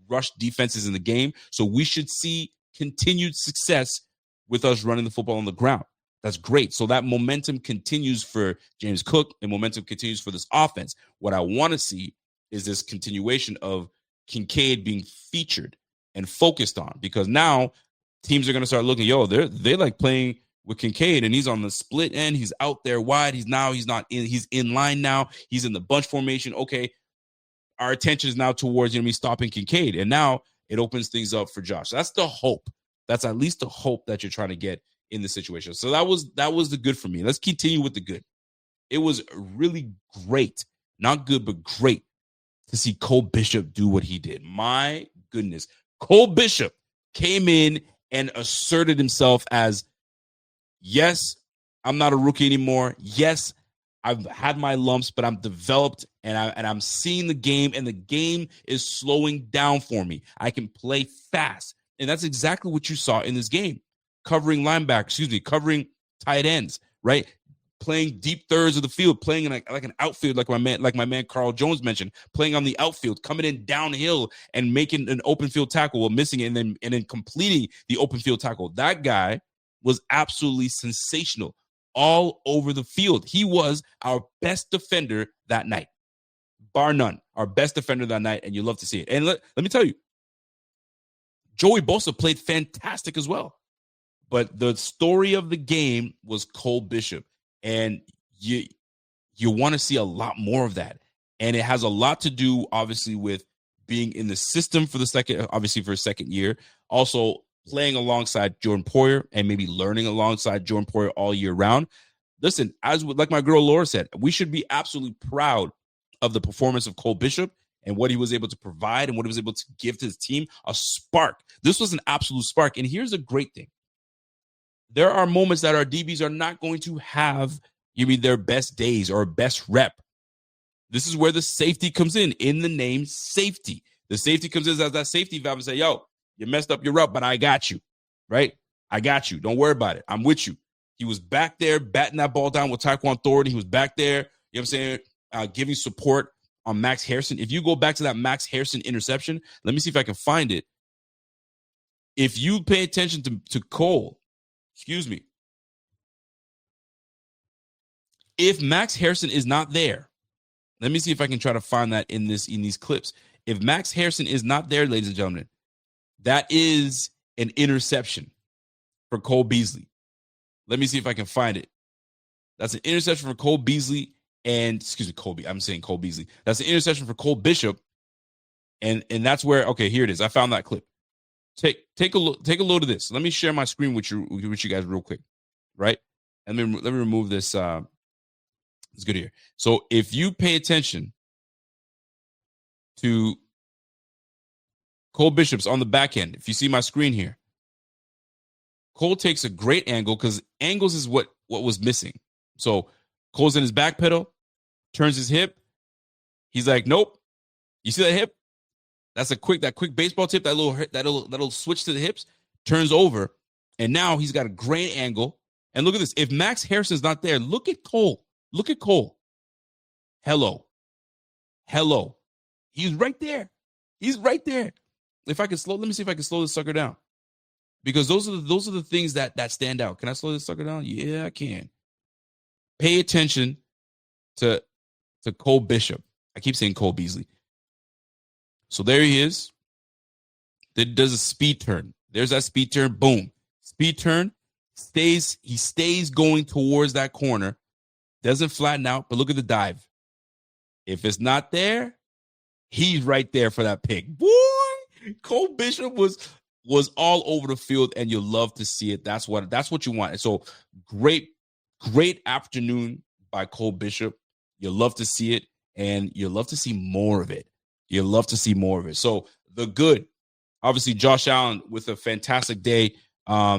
rush defenses in the game. So we should see continued success with us running the football on the ground. That's great. So that momentum continues for James Cook and momentum continues for this offense. What I want to see is this continuation of Kincaid being featured and focused on, because now teams are going to start looking, they like playing with Kincaid, and he's on the split end. He's out there wide. He's not in. He's in line now. He's in the bunch formation. Okay, our attention is now towards me stopping Kincaid, and now it opens things up for Josh. That's the hope. That's at least the hope that you're trying to get in the situation. So that was the good for me. Let's continue with the good. It was really great, not good, but great to see Cole Bishop do what he did. My goodness. Cole Bishop came in and asserted himself as, yes, I'm not a rookie anymore. Yes, I've had my lumps, but I'm developed and I'm seeing the game, and the game is slowing down for me. I can play fast. And that's exactly what you saw in this game. Covering covering tight ends, right? Playing deep thirds of the field, playing in like an outfield, like my man Carl Jones mentioned, playing on the outfield, coming in downhill and making an open field tackle while missing it, and then completing the open field tackle. That guy was absolutely sensational all over the field. He was our best defender that night, bar none. Our best defender that night, and you love to see it. And let me tell you, Joey Bosa played fantastic as well. But the story of the game was Cole Bishop. And you want to see a lot more of that. And it has a lot to do, obviously, with being in the system for a second year. Also playing alongside Jordan Poyer and maybe learning alongside Jordan Poyer all year round. Listen, like my girl Laura said, we should be absolutely proud of the performance of Cole Bishop and what he was able to provide and what he was able to give to his team. A spark. This was an absolute spark. And here's a great thing. There are moments that our DBs are not going to have their best days or best rep. This is where the safety comes in the name safety. The safety comes in as that safety valve and say, yo, you messed up your route, but I got you, right? I got you. Don't worry about it. I'm with you. He was back there batting that ball down with Tyquan Thornton. He was back there, giving support on Max Harrison. If you go back to that Max Harrison interception, let me see if I can find it. If you pay attention to Cole, if Max Harrison is not there, let me see if I can try to find that in these clips. If Max Harrison is not there, ladies and gentlemen, that is an interception for Cole Beasley. Let me see if I can find it. That's an interception for Cole Beasley I'm saying Cole Beasley. That's an interception for Cole Bishop. And that's where, okay, here it is. I found that clip. Take a load of this. Let me share my screen with you guys real quick, right? And let me remove this. It's good here. So if you pay attention to Cole Bishop's on the back end, if you see my screen here, Cole takes a great angle because angles is what was missing. So Cole's in his back pedal, turns his hip. He's like, nope. You see that hip? That's that quick baseball tip, that little switch to the hips, turns over, and now he's got a great angle. And look at this. If Max Harrison's not there, look at Cole. Look at Cole. Hello. He's right there. Let me see if I can slow this sucker down. Because those are the things that stand out. Can I slow this sucker down? Yeah, I can. Pay attention to Cole Bishop. I keep saying Cole Beasley. So there he is. That does a speed turn. There's that speed turn. Boom. Speed turn. He stays going towards that corner. Doesn't flatten out, but look at the dive. If it's not there, he's right there for that pick. Boy, Cole Bishop was all over the field, and you love to see it. That's what you want. And so great afternoon by Cole Bishop. You love to see it, and you love to see more of it. So the good, obviously, Josh Allen with a fantastic day,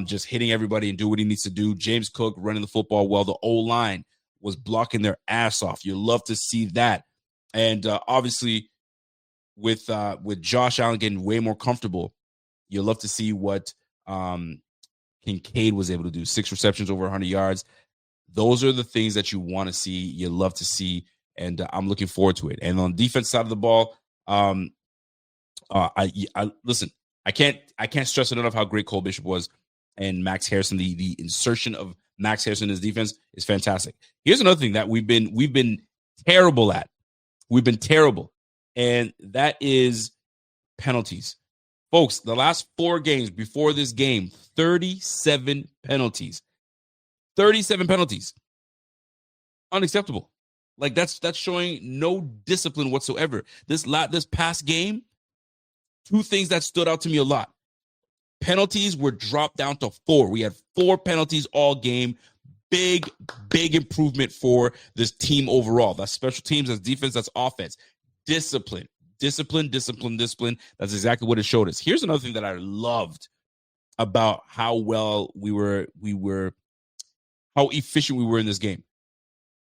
just hitting everybody and do what he needs to do. James Cook running the football well. The O-line was blocking their ass off. You love to see that. And obviously, with Josh Allen getting way more comfortable, you love to see what Kincaid was able to do. 6 receptions, over 100 yards. Those are the things that you want to see. You love to see, and I'm looking forward to it. And on the defense side of the ball, I listen. I can't stress it enough how great Cole Bishop was, and Max Harrison. The insertion of Max Harrison in his defense is fantastic. Here's another thing that we've been terrible at. We've been terrible, and that is penalties. Folks, the last 4 games before this game, 37 penalties. 37 penalties. Unacceptable. Like that's showing no discipline whatsoever. This past game, 2 things that stood out to me a lot. Penalties were dropped down to 4. We had 4 penalties all game. Big improvement for this team overall. That's special teams, that's defense, that's offense. Discipline. That's exactly what it showed us. Here's another thing that I loved about how well how efficient we were in this game.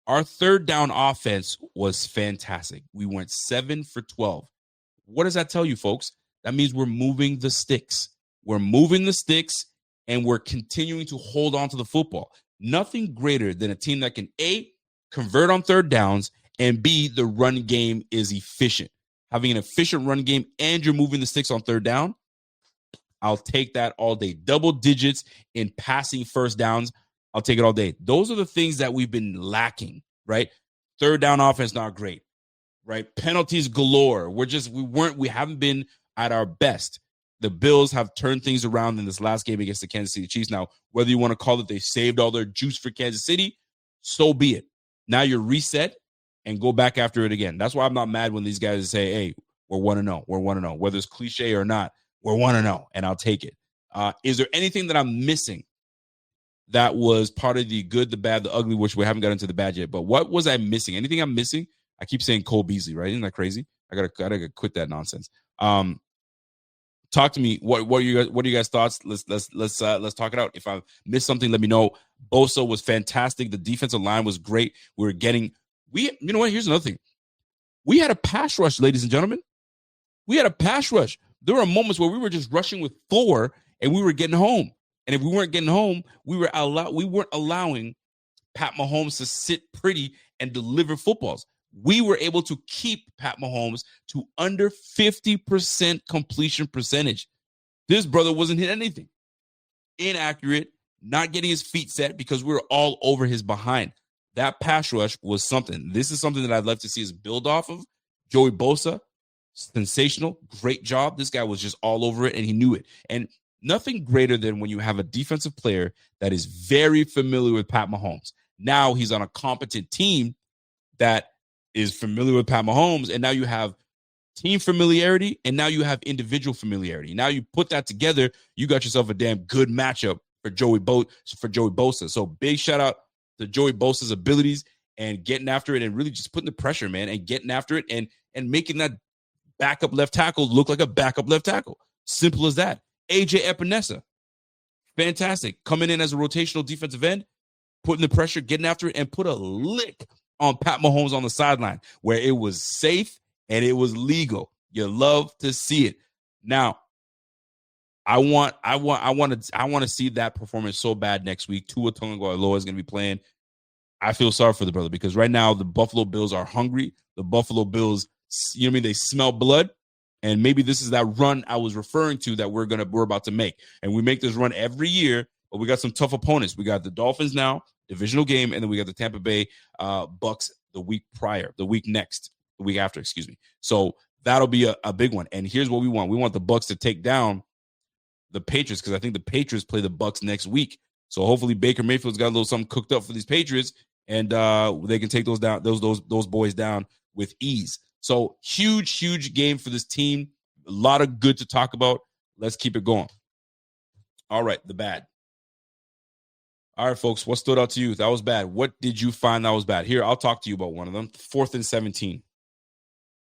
Our third down offense was fantastic. We went 7 for 12. What does that tell you, folks? That means we're moving the sticks. And we're continuing to hold on to the football. Nothing greater than a team that can, A, convert on third downs, and B, the run game is efficient. Having an efficient run game and you're moving the sticks on third down, I'll take that all day. Double digits in passing first downs, I'll take it all day. Those are the things that we've been lacking, right? Third down offense, not great, right? Penalties galore. We haven't been at our best. The Bills have turned things around in this last game against the Kansas City Chiefs. Now, whether you want to call it they saved all their juice for Kansas City, so be it. Now you're reset and go back after it again. That's why I'm not mad when these guys say, hey, we're 1-0. We're 1-0. Whether it's cliche or not, we're 1-0, and I'll take it. Is there anything that I'm missing that was part of the good, the bad, the ugly, which we haven't got into the bad yet? But what was I missing? Anything I'm missing? I keep saying Cole Beasley, right? Isn't that crazy? I gotta quit that nonsense. Talk to me. What are you guys' thoughts? Let's talk it out. If I missed something, let me know. Bosa was fantastic. The defensive line was great. You know what? Here's another thing. We had a pass rush, ladies and gentlemen. We had a pass rush. There were moments where we were just rushing with 4 and we were getting home. And if we weren't getting home, we weren't allowing Pat Mahomes to sit pretty and deliver footballs. We were able to keep Pat Mahomes to under 50% completion percentage. This brother wasn't hitting anything. Inaccurate, not getting his feet set because we were all over his behind. That pass rush was something. This is something that I'd love to see us build off of. Joey Bosa, sensational, great job. This guy was just all over it, and he knew it. And nothing greater than when you have a defensive player that is very familiar with Pat Mahomes. Now he's on a competent team that is familiar with Pat Mahomes, and now you have team familiarity, and now you have individual familiarity. Now you put that together, you got yourself a damn good matchup for Joey Bosa. So big shout out to Joey Bosa's abilities and getting after it and really just putting the pressure, man, and getting after it and making that backup left tackle look like a backup left tackle. Simple as that. AJ Epinesa, fantastic. Coming in as a rotational defensive end, putting the pressure, getting after it, and put a lick on Pat Mahomes on the sideline where it was safe and it was legal. You love to see it. Now, I want to see that performance so bad next week. Tua Tagovailoa is going to be playing. I feel sorry for the brother because right now the Buffalo Bills are hungry. The Buffalo Bills, you know what I mean? They smell blood. And maybe this is that run I was referring to that we're about to make. And we make this run every year, but we got some tough opponents. We got the Dolphins now, divisional game, and then we got the Tampa Bay Bucks the week after. So that'll be a big one. And here's what we want. We want the Bucks to take down the Patriots because I think the Patriots play the Bucks next week. So hopefully Baker Mayfield's got a little something cooked up for these Patriots, and they can take those boys down with ease. So huge game for this team. A lot of good to talk about. Let's keep it going. All right, the bad. All right, folks, what stood out to you? That was bad. What did you find that was bad? Here, I'll talk to you about one of them. 4th and 17.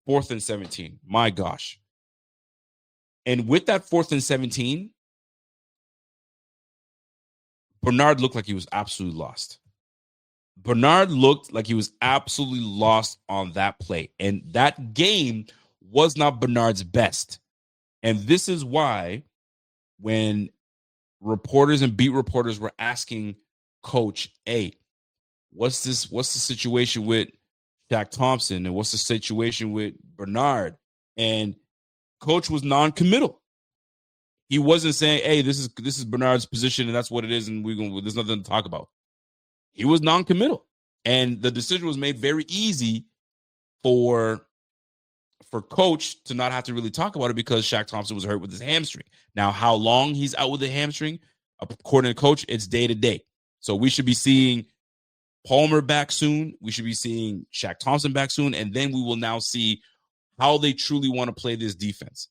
4th and 17. My gosh. And with that 4th and 17, Bernard looked like he was absolutely lost. Bernard looked like he was absolutely lost on that play. And that game was not Bernard's best. And this is why when reporters and beat reporters were asking Coach, hey, what's the situation with Shaq Thompson? And what's the situation with Bernard? And Coach was non-committal. He wasn't saying, hey, this is Bernard's position and that's what it is, and there's nothing to talk about. He was non-committal. And the decision was made very easy for Coach to not have to really talk about it because Shaq Thompson was hurt with his hamstring. Now, how long he's out with the hamstring, according to Coach, it's day to day. So we should be seeing Palmer back soon. We should be seeing Shaq Thompson back soon. And then we will now see how they truly want to play this defense.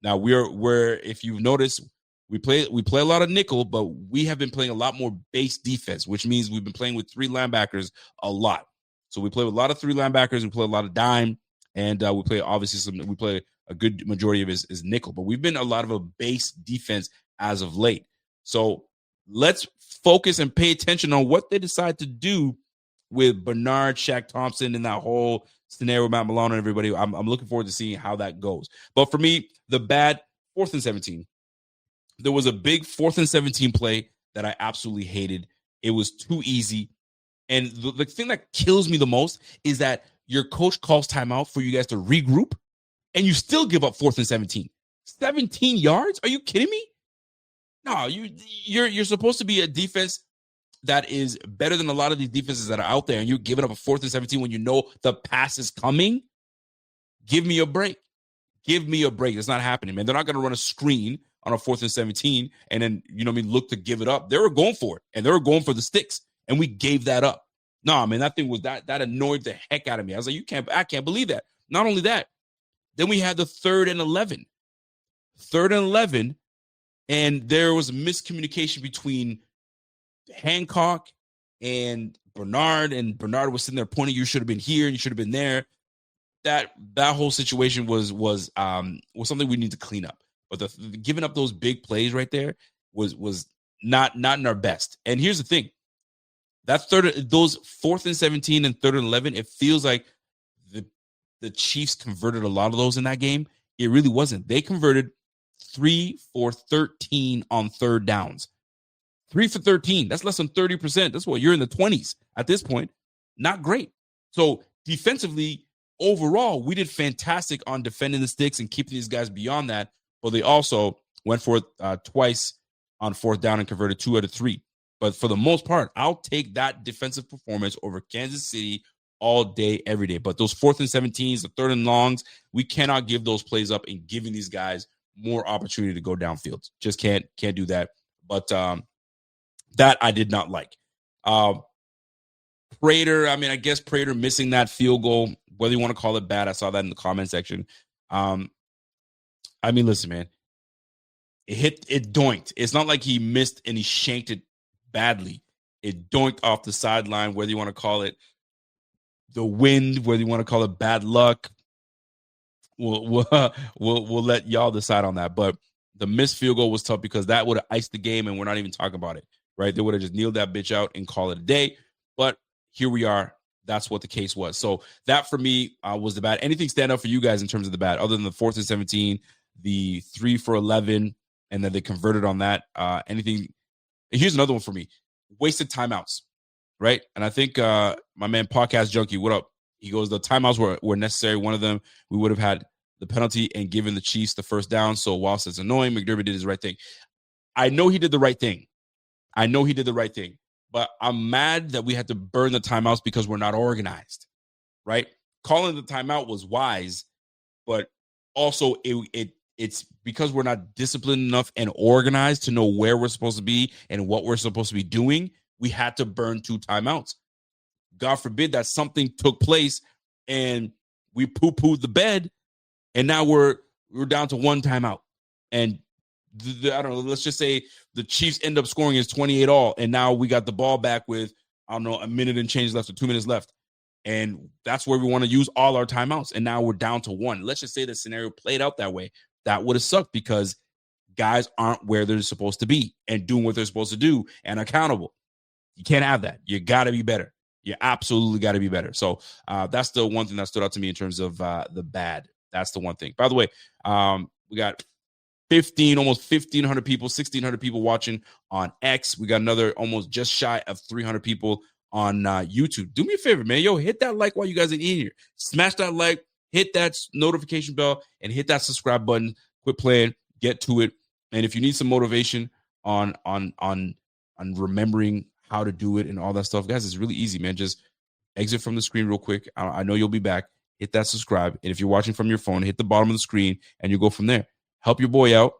Now, we're if you've noticed, we play a lot of nickel, but we have been playing a lot more base defense, which means we've been playing with 3 linebackers a lot. So we play with a lot of 3 linebackers. We play a lot of dime. And we play a good majority of is nickel, but we've been a lot of a base defense as of late. So let's focus and pay attention on what they decide to do with Bernard, Shaq Thompson, and that whole scenario with Matt Milano and everybody. I'm looking forward to seeing how that goes. But for me, the bad 4th and 17. There was a big 4th and 17 play that I absolutely hated. It was too easy. And the thing that kills me the most is that your coach calls timeout for you guys to regroup, and you still give up 4th and 17. 17 yards? Are you kidding me? No, you're supposed to be a defense that is better than a lot of these defenses that are out there, and you're giving up a 4th and 17 when you know the pass is coming. Give me a break. Give me a break. It's not happening, man. They're not going to run a screen on a 4th and 17 and then, look to give it up. They were going for it, and they were going for the sticks, and we gave that up. No, man, that thing was that annoyed the heck out of me. I was like, I can't believe that. Not only that, then we had the 3rd and 11. 3rd and 11, and there was a miscommunication between Hancock and Bernard was sitting there pointing, you should have been here and you should have been there. That whole situation was something we need to clean up. But giving up those big plays right there was not in our best. And here's the thing. Those 4th and 17 and 3rd and 11, it feels like the Chiefs converted a lot of those in that game. It really wasn't. They converted 3 for 13 on 3rd downs. 3 for 13. That's less than 30%. That's what you're in the 20s at this point. Not great. So defensively, overall, we did fantastic on defending the sticks and keeping these guys beyond that. But they also went for it twice on 4th down and converted 2 out of 3. But for the most part, I'll take that defensive performance over Kansas City all day, every day. But those 4th and 17s, the 3rd and longs, we cannot give those plays up and giving these guys more opportunity to go downfield. Just can't do that. But that I did not like. Prater, I guess Prater missing that field goal, whether you want to call it bad, I saw that in the comment section. Listen, man, it doinked. It's not like he missed and he shanked it badly. It doinked off the sideline, whether you want to call it the wind, whether you want to call it bad luck. We'll let y'all decide on that. But the missed field goal was tough because that would have iced the game, and we're not even talking about it, right? They would have just kneeled that bitch out and call it a day. But here we are. That's what the case was. So that for me was the bad. Anything stand out for you guys in terms of the bad, other than the 4th and 17, the 3 for 11, and then they converted on that? Anything? Here's another one for me. Wasted timeouts, right? And I think my man Podcast Junkie, what up? He goes, the timeouts were necessary. One of them, we would have had the penalty and given the Chiefs the 1st down. So whilst it's annoying, McDermott did his right thing. I know he did the right thing. But I'm mad that we had to burn the timeouts because we're not organized, right? Calling the timeout was wise, but also it's because we're not disciplined enough and organized to know where we're supposed to be and what we're supposed to be doing. We had to burn 2 timeouts. God forbid that something took place and we poo-pooed the bed, and now we're down to one timeout. And I don't know, let's just say the Chiefs end up scoring is 28 all, and now we got the ball back with, I don't know, a minute and change left or 2 minutes left. And that's where we want to use all our timeouts. And now we're down to one. Let's just say the scenario played out that way. That would have sucked because guys aren't where they're supposed to be and doing what they're supposed to do and accountable. You can't have that. You got to be better. You absolutely got to be better. So that's the one thing that stood out to me in terms of the bad. That's the one thing. By the way, we got almost 1,500 people, 1,600 people watching on X. We got another almost just shy of 300 people on YouTube. Do me a favor, man. Yo, hit that like while you guys are in here. Smash that like, hit that notification bell, and hit that subscribe button. Quit playing, get to it. And if you need some motivation on remembering how to do it and all that stuff, guys, it's really easy, man. Just exit from the screen real quick. I know you'll be back. Hit that subscribe. And if you're watching from your phone, hit the bottom of the screen and you go from there. Help your boy out.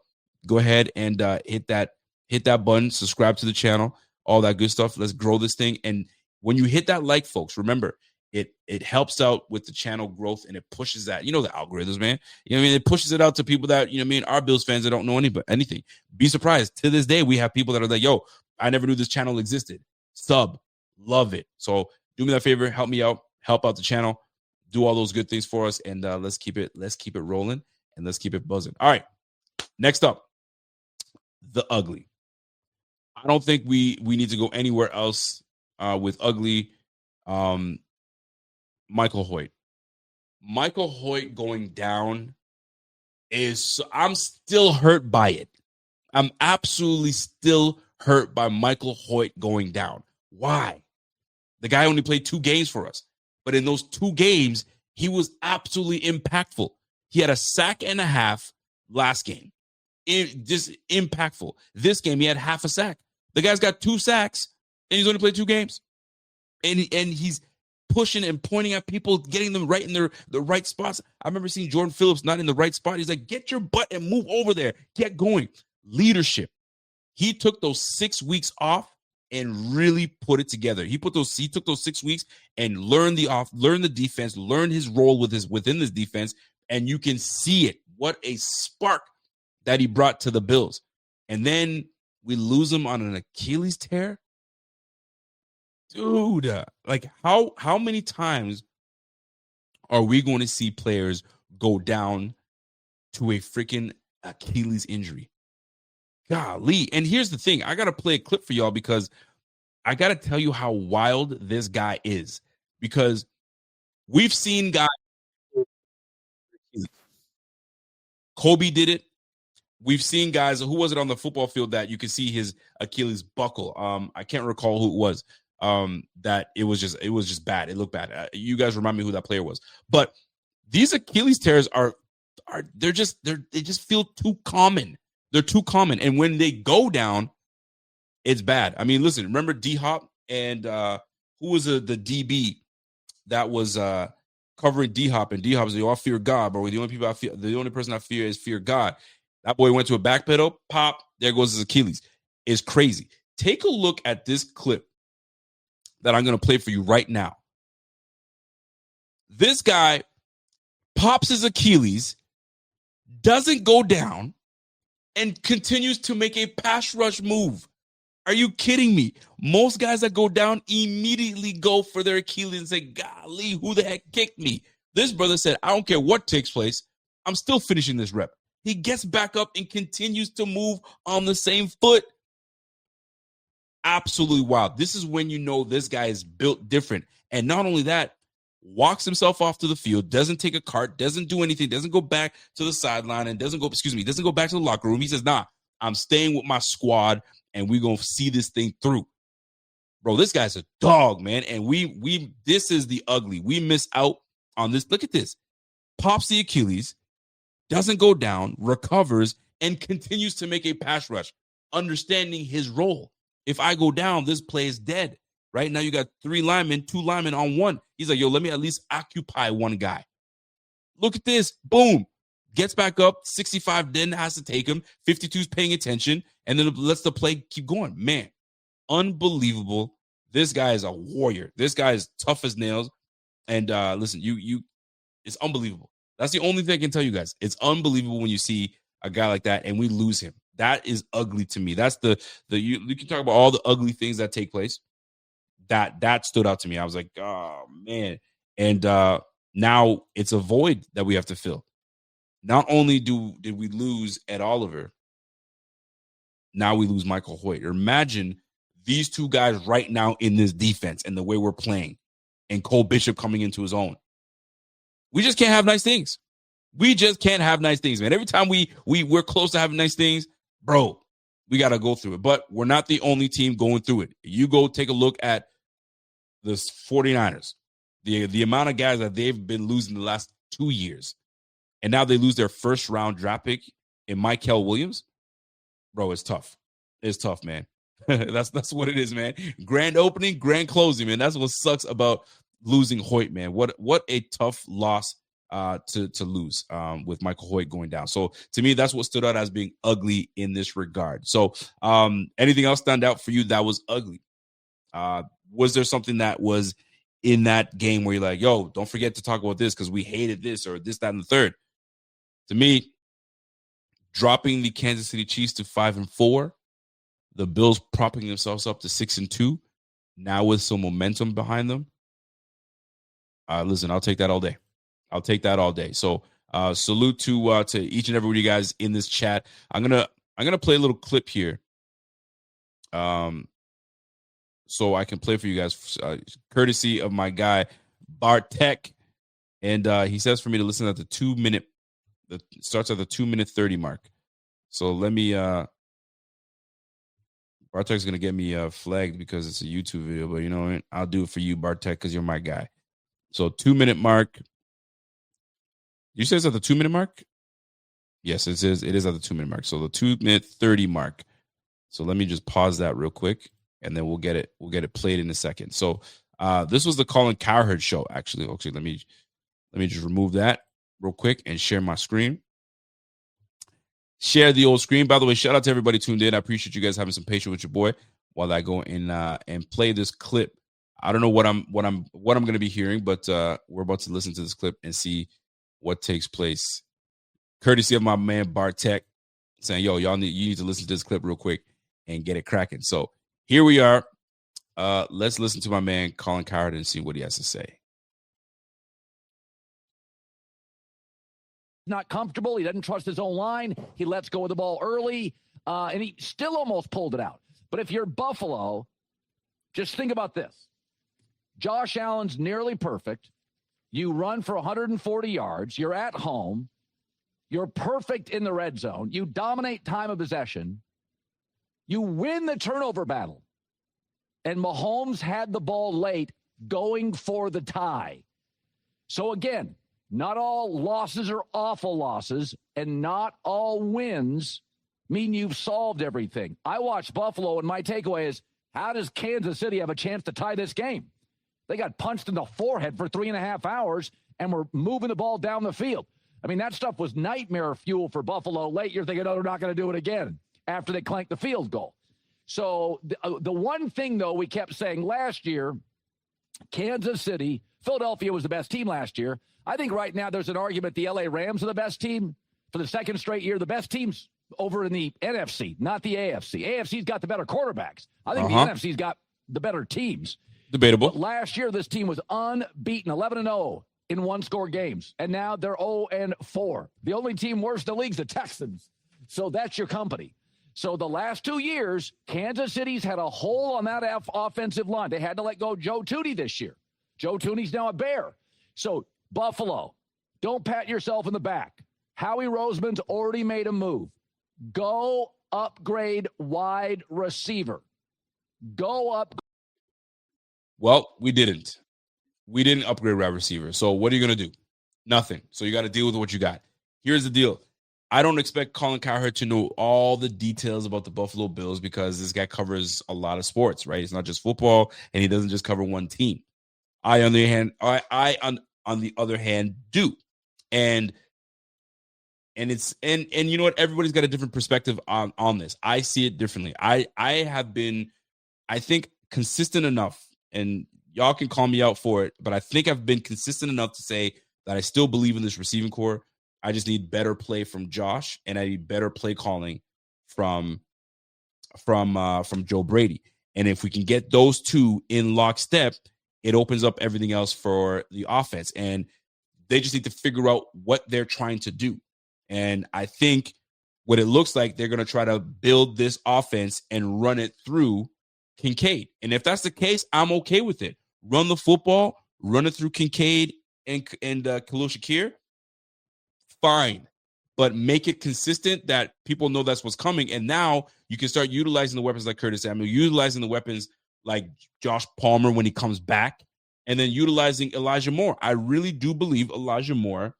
Go ahead and hit that button, subscribe to the channel, all that good stuff. Let's grow this thing. And when you hit that like, folks, remember, it helps out with the channel growth, and it pushes that. You know the algorithms, man. You know what I mean? It pushes it out to people that, you know what I mean, our Bills fans that don't know anything. Be surprised. To this day, we have people that are like, yo, I never knew this channel existed. Sub. Love it. So do me that favor. Help me out. Help out the channel. Do all those good things for us, and let's keep it rolling, and let's keep it buzzing. All right. Next up, the ugly. I don't think we need to go anywhere else with ugly. Michael Hoecht. Michael Hoecht going down I'm still hurt by it. I'm absolutely still hurt by Michael Hoecht going down. Why? The guy only played 2 games for us. But in those 2 games, he was absolutely impactful. He had a sack and a half last game. Just impactful. This game, he had half a sack. The guy's got 2 sacks, and he's only played 2 games. And he's pushing and pointing at people, getting them right in the right spots. I remember seeing Jordan Phillips not in the right spot. He's like, get your butt and move over there. Get going. Leadership. He took those 6 weeks off and really put it together. He took those 6 weeks and learned the defense, learned his role within this defense, and you can see it. What a spark that he brought to the Bills. And then we lose him on an Achilles tear. Dude, like how many times are we going to see players go down to a freaking Achilles injury? Golly. And here's the thing. I got to play a clip for y'all because I got to tell you how wild this guy is. Because we've seen guys. Kobe did it. We've seen guys. Who was it on the football field that you could see his Achilles buckle? I can't recall who it was. That it was just bad. It looked bad. You guys remind me who that player was. But these Achilles tears they just feel too common. They're too common. And when they go down, it's bad. I mean, listen, remember D-Hop and who was the DB that was covering D-Hop, and D-Hop was like, I fear God, bro. The only person I fear is fear God. That boy went to a back pedal, pop, there goes his Achilles. It's crazy. Take a look at this clip that I'm going to play for you right now. This guy pops his Achilles, doesn't go down, and continues to make a pass rush move. Are you kidding me? Most guys that go down immediately go for their Achilles and say, golly, who the heck kicked me? This brother said, I don't care what takes place. I'm still finishing this rep. He gets back up and continues to move on the same foot. Absolutely wild. This is when you know this guy is built different. And not only that, walks himself off to the field, doesn't take a cart, doesn't do anything, doesn't go back to the sideline, and doesn't go back to the locker room. He says, nah, I'm staying with my squad, and we're going to see this thing through. Bro, this guy's a dog, man. And this is the ugly. We miss out on this. Look at this. Pops the Achilles, doesn't go down, recovers, and continues to make a pass rush, understanding his role. If I go down, this play is dead. Right now you got 2 linemen on one. He's like, yo, let me at least occupy one guy. Look at this. Boom. Gets back up. 65 then has to take him. 52's paying attention. And then lets the play keep going. Man, unbelievable. This guy is a warrior. This guy is tough as nails. And listen, you It's unbelievable. That's the only thing I can tell you guys. It's unbelievable when you see a guy like that and we lose him. That is ugly to me. That's you can talk about all the ugly things that take place. That stood out to me. I was like, oh man. And now it's a void that we have to fill. Not only did we lose Ed Oliver, now we lose Michael Hoecht. Imagine these two guys right now in this defense and the way we're playing, and Cole Bishop coming into his own. We just can't have nice things. We just can't have nice things, man. Every time we're close to having nice things, bro, we got to go through it. But we're not the only team going through it. You go take a look at the 49ers, the amount of guys that they've been losing the last 2 years, and now they lose their first-round draft pick in Mykel Williams. Bro, it's tough. It's tough, man. That's what it is, man. Grand opening, grand closing, man. That's what sucks about losing Hoecht, man. What a tough loss to lose with Michael Hoecht going down. So to me, that's what stood out as being ugly in this regard. So anything else stand out for you that was ugly? Was there something that was in that game where you're like, yo, don't forget to talk about this because we hated this or this, that, and the third? To me, dropping the Kansas City Chiefs to 5-4, the Bills propping themselves up to 6-2, now with some momentum behind them. Listen, I'll take that all day. I'll take that all day. So salute to each and every one of you guys in this chat. I'm gonna play a little clip here. So I can play for you guys, courtesy of my guy Bartek, and he says for me to listen at the 2 minute. It starts at the 2 minute 30 mark. So let me. Bartek's gonna get me flagged because it's a YouTube video, but you know what? I'll do it for you, Bartek, because you're my guy. So 2 minute mark. You say it's at the 2 minute mark? Yes, it is. It is at the 2 minute mark. So the 2 minute 30 mark. So let me just pause that real quick, and then we'll get it played in a second. So this was the Colin Cowherd show, actually. Okay, let me just remove that real quick and share my screen. Share the old screen. By the way, shout out to everybody tuned in. I appreciate you guys having some patience with your boy while I go and play this clip. I don't know what I'm going to be hearing, but we're about to listen to this clip and see what takes place. Courtesy of my man Bartek saying, "Yo, you need to listen to this clip real quick and get it cracking." So here we are. Let's listen to my man Colin Cowherd and see what he has to say. Not comfortable. He doesn't trust his own line. He lets go of the ball early, and he still almost pulled it out. But if you're Buffalo, just think about this. Josh Allen's nearly perfect. You run for 140 yards. You're at home. You're perfect in the red zone. You dominate time of possession. You win the turnover battle. And Mahomes had the ball late going for the tie. So again, not all losses are awful losses, and not all wins mean you've solved everything. I watched Buffalo, and my takeaway is, how does Kansas City have a chance to tie this game? They got punched in the forehead for 3.5 hours, and were moving the ball down the field. I mean, that stuff was nightmare fuel for Buffalo late. You're thinking, oh, they're not going to do it again after they clanked the field goal. So the one thing, though, we kept saying last year, Kansas City, Philadelphia was the best team last year. I think right now there's an argument the LA Rams are the best team for the second straight year. The best teams over in the NFC, not the AFC. AFC's got the better quarterbacks. I think the NFC's got the better teams. Debatable. But last year, this team was unbeaten, 11-0 in one-score games. And now they're 0-4. The only team worse in the league's the Texans. So that's your company. So the last 2 years, Kansas City's had a hole on that offensive line. They had to let go of Joe Thuney this year. Joe Thuney's now a Bear. So Buffalo, don't pat yourself in the back. Howie Roseman's already made a move. Go upgrade wide receiver. Go up. Well, we didn't. We didn't upgrade wide receiver. So what are you going to do? Nothing. So you got to deal with what you got. Here's the deal. I don't expect Colin Cowherd to know all the details about the Buffalo Bills because this guy covers a lot of sports, right? It's not just football, and he doesn't just cover one team. I on the other hand do. And it's and you know what? Everybody's got a different perspective on this. I see it differently. I have been, I think, consistent enough, and y'all can call me out for it, but I think I've been consistent enough to say that I still believe in this receiving core. I just need better play from Josh, and I need better play calling from Joe Brady. And if we can get those two in lockstep, it opens up everything else for the offense. And they just need to figure out what they're trying to do. And I think what it looks like, they're going to try to build this offense and run it through Kincaid. And if that's the case, I'm okay with it. Run the football, run it through Kincaid and Khalil Shakir. Fine. But make it consistent that people know that's what's coming. And now you can start utilizing the weapons like Curtis Samuel, utilizing the weapons like Josh Palmer when he comes back, and then utilizing Elijah Moore. I really do believe Elijah Moore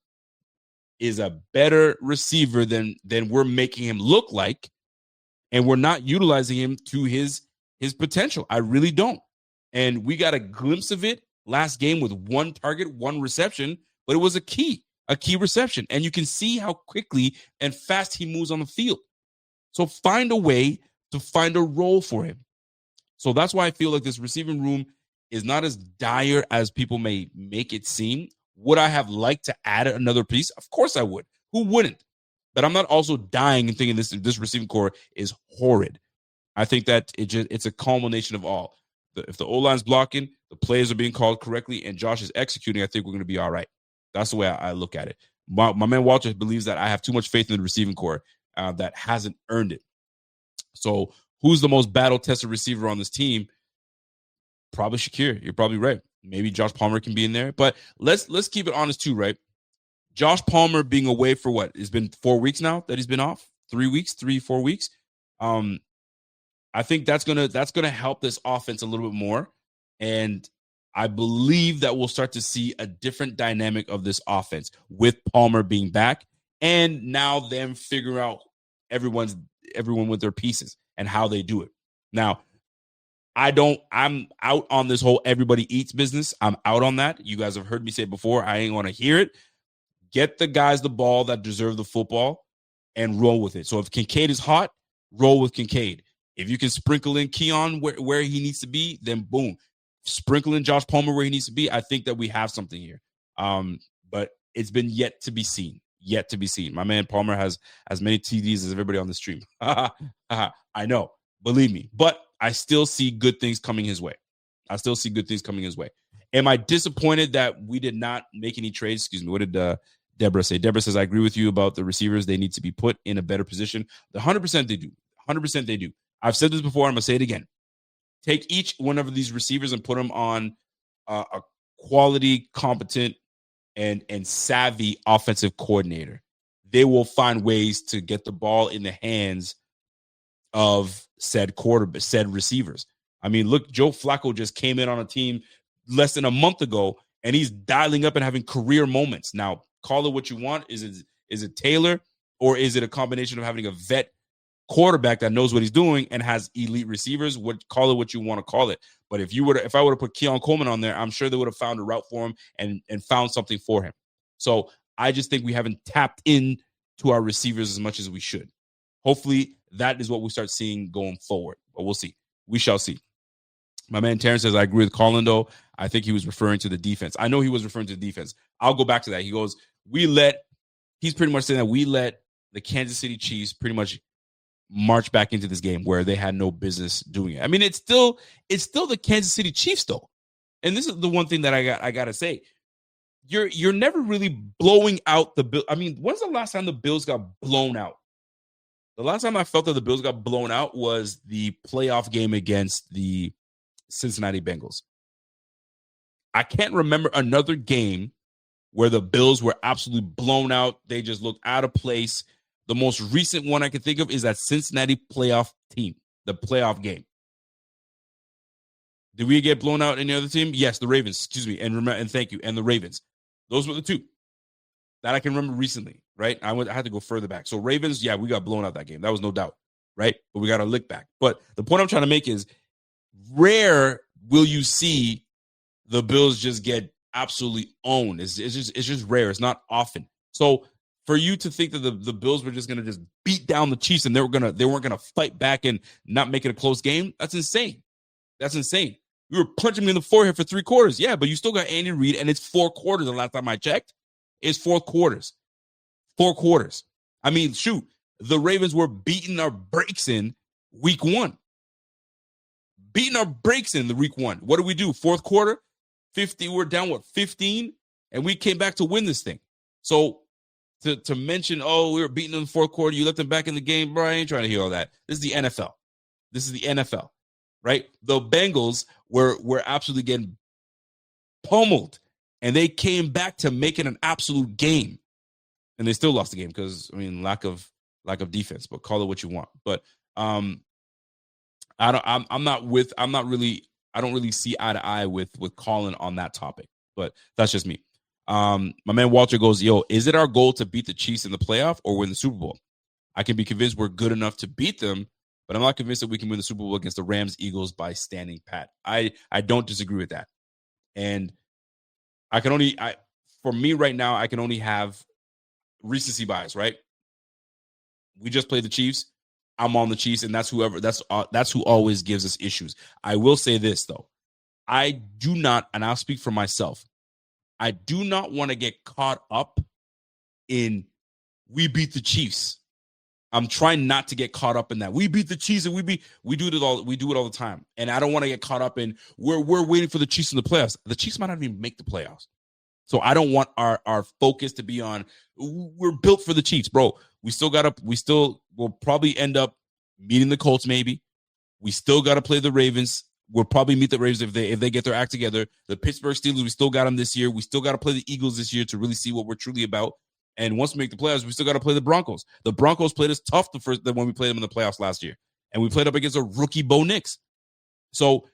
is a better receiver than we're making him look like, and we're not utilizing him to his potential. I really don't. And we got a glimpse of it last game with one target, one reception, but it was a key reception. And you can see how quickly and fast he moves on the field. So find a way to find a role for him. So that's why I feel like this receiving room is not as dire as people may make it seem. Would I have liked to add another piece? Of course I would. Who wouldn't? But I'm not also dying and thinking this receiving core is horrid. I think that it's a culmination of all. If the O-line's blocking, the plays are being called correctly, and Josh is executing, I think we're going to be all right. That's the way I look at it. My man Walter believes that I have too much faith in the receiving core that hasn't earned it. So who's the most battle-tested receiver on this team? Probably Shakir. You're probably right. Maybe Josh Palmer can be in there. But let's keep it honest too, right? Josh Palmer being away for what? It's been 4 weeks now that he's been off. 4 weeks. I think that's gonna help this offense a little bit more. And I believe that we'll start to see a different dynamic of this offense with Palmer being back, and now them figuring out everyone with their pieces and how they do it. Now, I'm out on this whole everybody eats business. I'm out on that. You guys have heard me say it before. I ain't want to hear it. Get the guys the ball that deserve the football and roll with it. So if Kincaid is hot, roll with Kincaid. If you can sprinkle in Keon where he needs to be, then boom. Sprinkle in Josh Palmer where he needs to be. I think that we have something here. But it's been yet to be seen. My man Palmer has as many TDs as everybody on the stream. I know. Believe me. But I still see good things coming his way. Am I disappointed that we did not make any trades? Excuse me. What did Deborah say? Deborah says, I agree with you about the receivers. They need to be put in a better position. 100% they do. 100% they do. I've said this before. I'm going to say it again. Take each one of these receivers and put them on a quality, competent, and savvy offensive coordinator. They will find ways to get the ball in the hands of said receivers. I mean, look, Joe Flacco just came in on a team less than a month ago, and he's dialing up and having career moments. Now, call it what you want. Is it Taylor, or is it a combination of having a vet quarterback that knows what he's doing and has elite receivers? Call it what you want to call it. But if I would have put Keon Coleman on there, I'm sure they would have found a route for him and found something for him. So I just think we haven't tapped into our receivers as much as we should. Hopefully that is what we start seeing going forward, but we'll see. We shall see. My man Terrence says, I agree with Colin, though. I think he was referring to the defense. I know he was referring to the defense. I'll go back to that. He goes, he's pretty much saying that we let the Kansas City Chiefs pretty much march back into this game where they had no business doing it. I mean, it's still the Kansas City Chiefs, though. And this is the one thing that I gotta say. You're never really blowing out the Bills. I mean, when's the last time the Bills got blown out? The last time I felt that the Bills got blown out was the playoff game against the Cincinnati Bengals. I can't remember another game where the Bills were absolutely blown out. They just looked out of place. The most recent one I can think of is that Cincinnati playoff team, the playoff game. Did we get blown out any other team? Yes, the Ravens. Excuse me, and thank you, and the Ravens. Those were the two that I can remember recently, right? I had to go further back. So Ravens, yeah, we got blown out that game. That was no doubt, right? But we got a lick back. But the point I'm trying to make is, rare will you see the Bills just get absolutely owned. It's just rare. It's not often. So for you to think that the Bills were just going to just beat down the Chiefs and they weren't going to fight back and not make it a close game, that's insane. That's insane. We were punching me in the forehead for 3 quarters. Yeah, but you still got Andy Reid, and it's 4 quarters the last time I checked. is four quarters. 4 quarters. I mean, shoot, the Ravens were beating our brakes in week 1. Beating our brakes in the week 1. What do we do? Fourth quarter, 50. We're down, 15? And we came back to win this thing. So to mention, we were beating in the fourth quarter, you let them back in the game, bro, I ain't trying to hear all that. This is the NFL. Right? The Bengals were absolutely getting pummeled, and they came back to make it an absolute game. And they still lost the game because, I mean, lack of defense, but call it what you want. But I don't really see eye to eye with Colin on that topic, but that's just me. My man Walter goes, is it our goal to beat the Chiefs in the playoff or win the Super Bowl? I can be convinced we're good enough to beat them, but I'm not convinced that we can win the Super Bowl against the Rams, Eagles by standing pat. I don't disagree with that. And for me right now, I can only have recency bias, right? We just played the Chiefs. I'm on the Chiefs, and that's who always gives us issues. I will say this, though. I do not, and I'll speak for myself, I do not want to get caught up in we beat the Chiefs. I'm trying not to get caught up in that. We beat the Chiefs, and we do it all the time. And I don't want to get caught up in we're waiting for the Chiefs in the playoffs. The Chiefs might not even make the playoffs. So I don't want our focus to be on we're built for the Chiefs, bro. We'll probably end up meeting the Colts, maybe. We still got to play the Ravens. We'll probably meet the Ravens if they get their act together. The Pittsburgh Steelers, we still got them this year. We still got to play the Eagles this year to really see what we're truly about. And once we make the playoffs, we still got to play the Broncos. The Broncos played us tough when we played them in the playoffs last year. And we played up against a rookie Bo Nix. So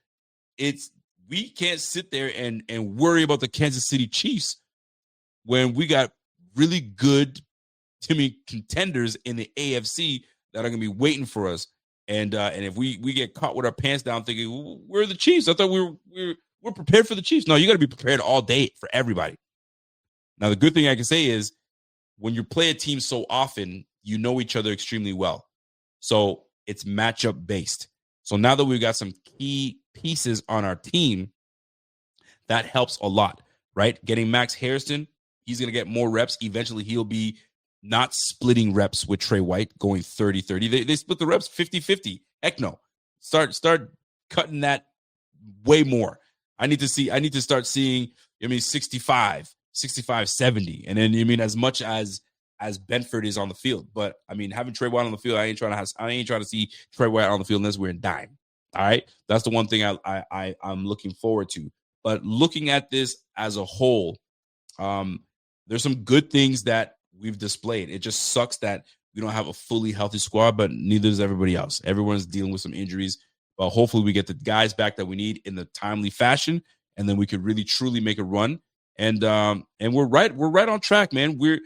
we can't sit there and worry about the Kansas City Chiefs when we got really good contenders in the AFC that are going to be waiting for us. And if we get caught with our pants down thinking we're the Chiefs, I thought we're prepared for the Chiefs. No, you got to be prepared all day for everybody. Now, the good thing I can say is when you play a team so often, you know each other extremely well. So it's matchup based. So now that we've got some key pieces on our team, that helps a lot, right? Getting Max Hairston, he's going to get more reps. Eventually, he'll be not splitting reps with Trey White, going 30-30. They split the reps 50-50. Heck no. Start cutting that way more. I need to start seeing, 65, 70. And then, as much as Benford is on the field. But, having Trey White on the field, I ain't trying to see Trey White on the field unless we're in dime. All right? That's the one thing I'm looking forward to. But looking at this as a whole, there's some good things that we've displayed. It just sucks that we don't have a fully healthy squad, but neither does everybody else. Everyone's dealing with some injuries. But hopefully we get the guys back that we need in the timely fashion, and then we could really truly make a run. And we're right on track, man. We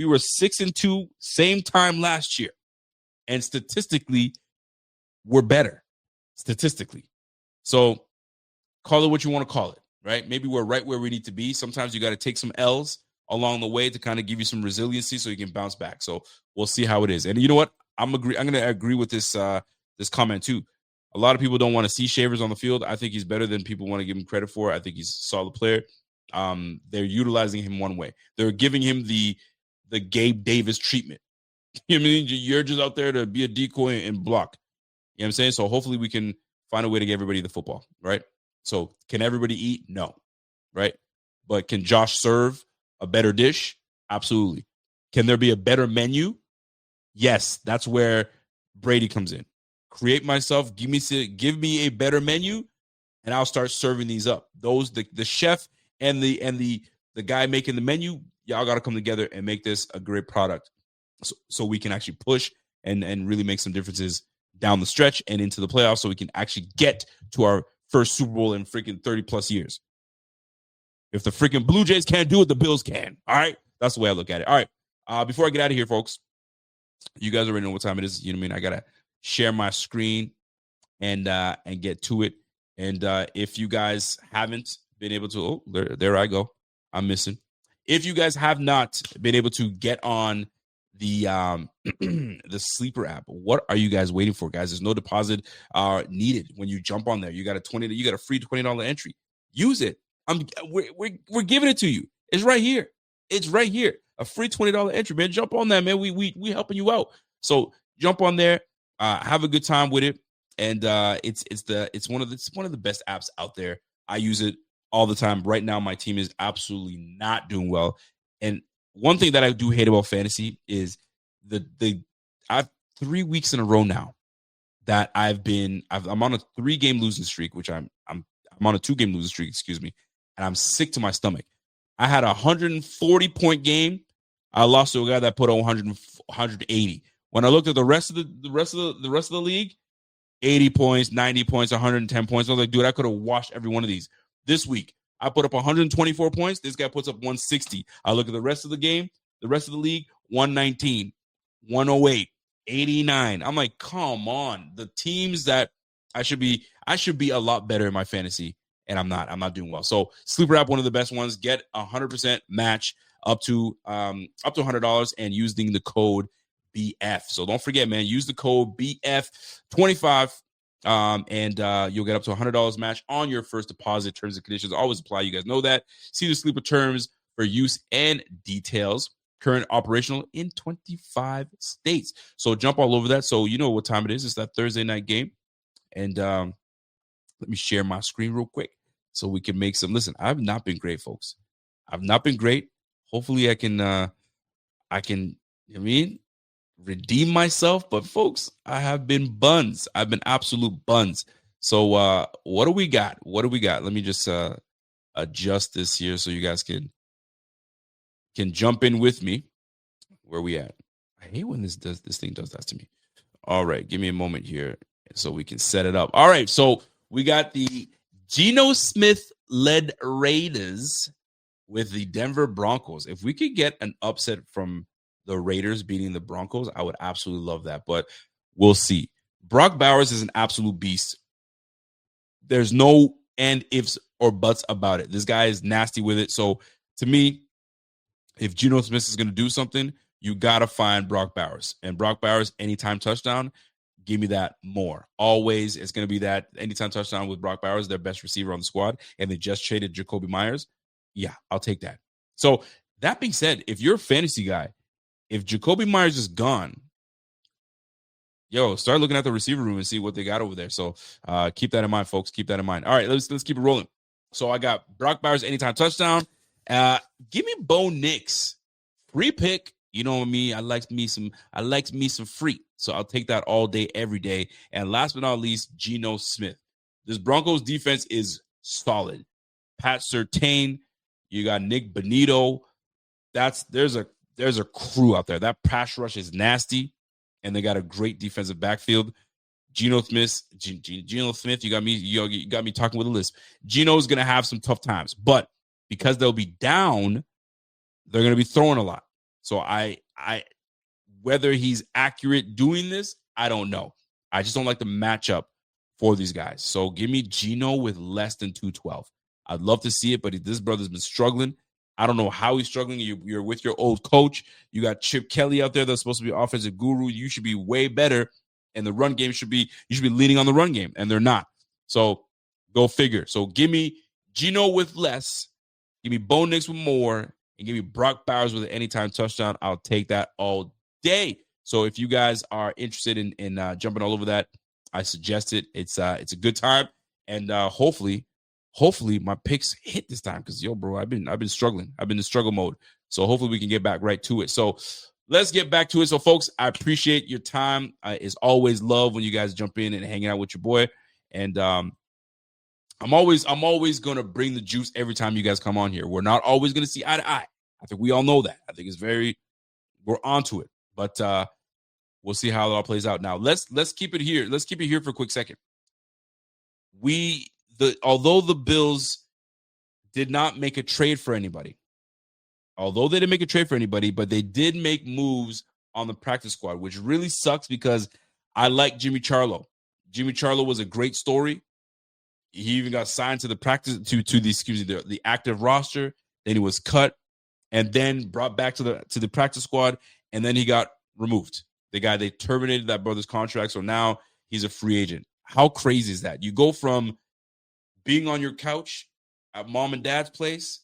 were 6-2 same time last year, and statistically, we're better. Statistically, so call it what you want to call it, right? Maybe we're right where we need to be. Sometimes you got to take some L's along the way to kind of give you some resiliency so you can bounce back. So we'll see how it is. And you know what? I'm going to agree with this comment too. A lot of people don't want to see Shavers on the field. I think he's better than people want to give him credit for. I think he's a solid player. They're utilizing him one way. They're giving him the Gabe Davis treatment. You know what I mean? You're just out there to be a decoy and block. You know what I'm saying? So hopefully we can find a way to get everybody the football, right? So can everybody eat? No, right? But can Josh serve a better dish? Absolutely. Can there be a better menu? Yes, that's where Brady comes in. Create myself, give me a better menu, and I'll start serving these up. Those the chef and the guy making the menu, y'all got to come together and make this a great product, so we can actually push and really make some differences down the stretch and into the playoffs, so we can actually get to our first Super Bowl in freaking 30 plus years. If the freaking Blue Jays can't do it, the Bills can. All right, that's the way I look at it. All right, before I get out of here, folks, you guys already know what time it is. You know what I mean? I gotta share my screen and get to it. And if you guys haven't been able to, there I go. I'm missing. If you guys have not been able to get on the the Sleeper app, what are you guys waiting for, guys? There's no deposit needed when you jump on there. You got a free $20 entry. Use it. We're giving it to you. It's right here. It's right here. A free $20 entry, man. Jump on that, man. We helping you out. So jump on there. Have a good time with it. And it's one of the best apps out there. I use it all the time. Right now, my team is absolutely not doing well. And one thing that I do hate about fantasy is I've 3 weeks in a row now that I'm on a 3-game losing streak, which I'm on a 2-game losing streak, excuse me, and I'm sick to my stomach. I had a 140-point game. I lost to a guy that put on 180. When I looked at the rest of the league, 80 points, 90 points, 110 points. I was like, dude, I could have washed every one of these. This week, I put up 124 points. This guy puts up 160. I look at the rest of the game, the rest of the league, 119, 108, 89. I'm like, come on. The teams that I should be a lot better in my fantasy, and I'm not doing well. So Sleeper app, one of the best ones. Get 100% match up to $100 and using the code BF. So don't forget, man, use the code BF25 and you'll get up to $100 match on your first deposit. Terms and conditions always apply. You guys know that. See the Sleeper terms for use and details. Current operational in 25 states. So jump all over that. So you know what time it is. It's that Thursday night game. And let me share my screen real quick so we can make some. Listen, I've not been great, folks. I've not been great. Hopefully I can redeem myself. But folks, I have been buns. I've been absolute buns. So what do we got? Let me just adjust this here so you guys can jump in with me. Where we at? I hate when this thing does that to me. All right, give me a moment here so we can set it up. All right, so we got the Geno Smith-led Raiders with the Denver Broncos. If we could get an upset from the Raiders beating the Broncos, I would absolutely love that, but we'll see. Brock Bowers is an absolute beast. There's no and ifs or buts about it. This guy is nasty with it. So to me, if Geno Smith is going to do something, you got to find Brock Bowers. And Brock Bowers, anytime touchdown, give me that more. Always, it's going to be that anytime touchdown with Brock Bowers, their best receiver on the squad, and they just traded Jacoby Myers. Yeah, I'll take that. So that being said, if you're a fantasy guy, if Jacoby Myers is gone, start looking at the receiver room and see what they got over there. So keep that in mind, folks. Keep that in mind. All right, let's keep it rolling. So I got Brock Bowers anytime touchdown. Give me Bo Nix, free pick. You know me. I like me some free. So I'll take that all day, every day. And last but not least, Geno Smith. This Broncos defense is solid. Pat Surtain, you got Nick Bonito. There's a crew out there. That pass rush is nasty, and they got a great defensive backfield. Geno Smith, you got me talking with a list. Geno's gonna have some tough times, but because they'll be down, they're gonna be throwing a lot. So I whether he's accurate doing this, I don't know. I just don't like the matchup for these guys. So give me Geno with less than 212. I'd love to see it, but this brother's been struggling. I don't know how he's struggling. You're with your old coach. You got Chip Kelly out there that's supposed to be offensive guru. You should be way better. And the run game you should be leaning on the run game, and they're not. So go figure. So give me Geno with less. Give me Bo Nix with more. And give me Brock Bowers with an anytime touchdown. I'll take that all day. So if you guys are interested in jumping all over that, I suggest it. It's a good time. And hopefully my picks hit this time, because bro, I've been struggling. I've been in struggle mode. So hopefully we can get back right to it. So let's get back to it. So folks, I appreciate your time. It's always love when you guys jump in and hang out with your boy. And I'm always gonna bring the juice every time you guys come on here. We're not always gonna see eye to eye. I think we all know that. I think we're onto it. But we'll see how it all plays out. Now let's keep it here. Let's keep it here for a quick second. Although the Bills did not make a trade for anybody, but they did make moves on the practice squad, which really sucks because I like Jimmy Charlo. Jimmy Charlo was a great story. He even got signed to the the active roster. Then he was cut and then brought back to the practice squad, and then he got removed. They terminated that brother's contract, so now he's a free agent. How crazy is that? You go from being on your couch at mom and dad's place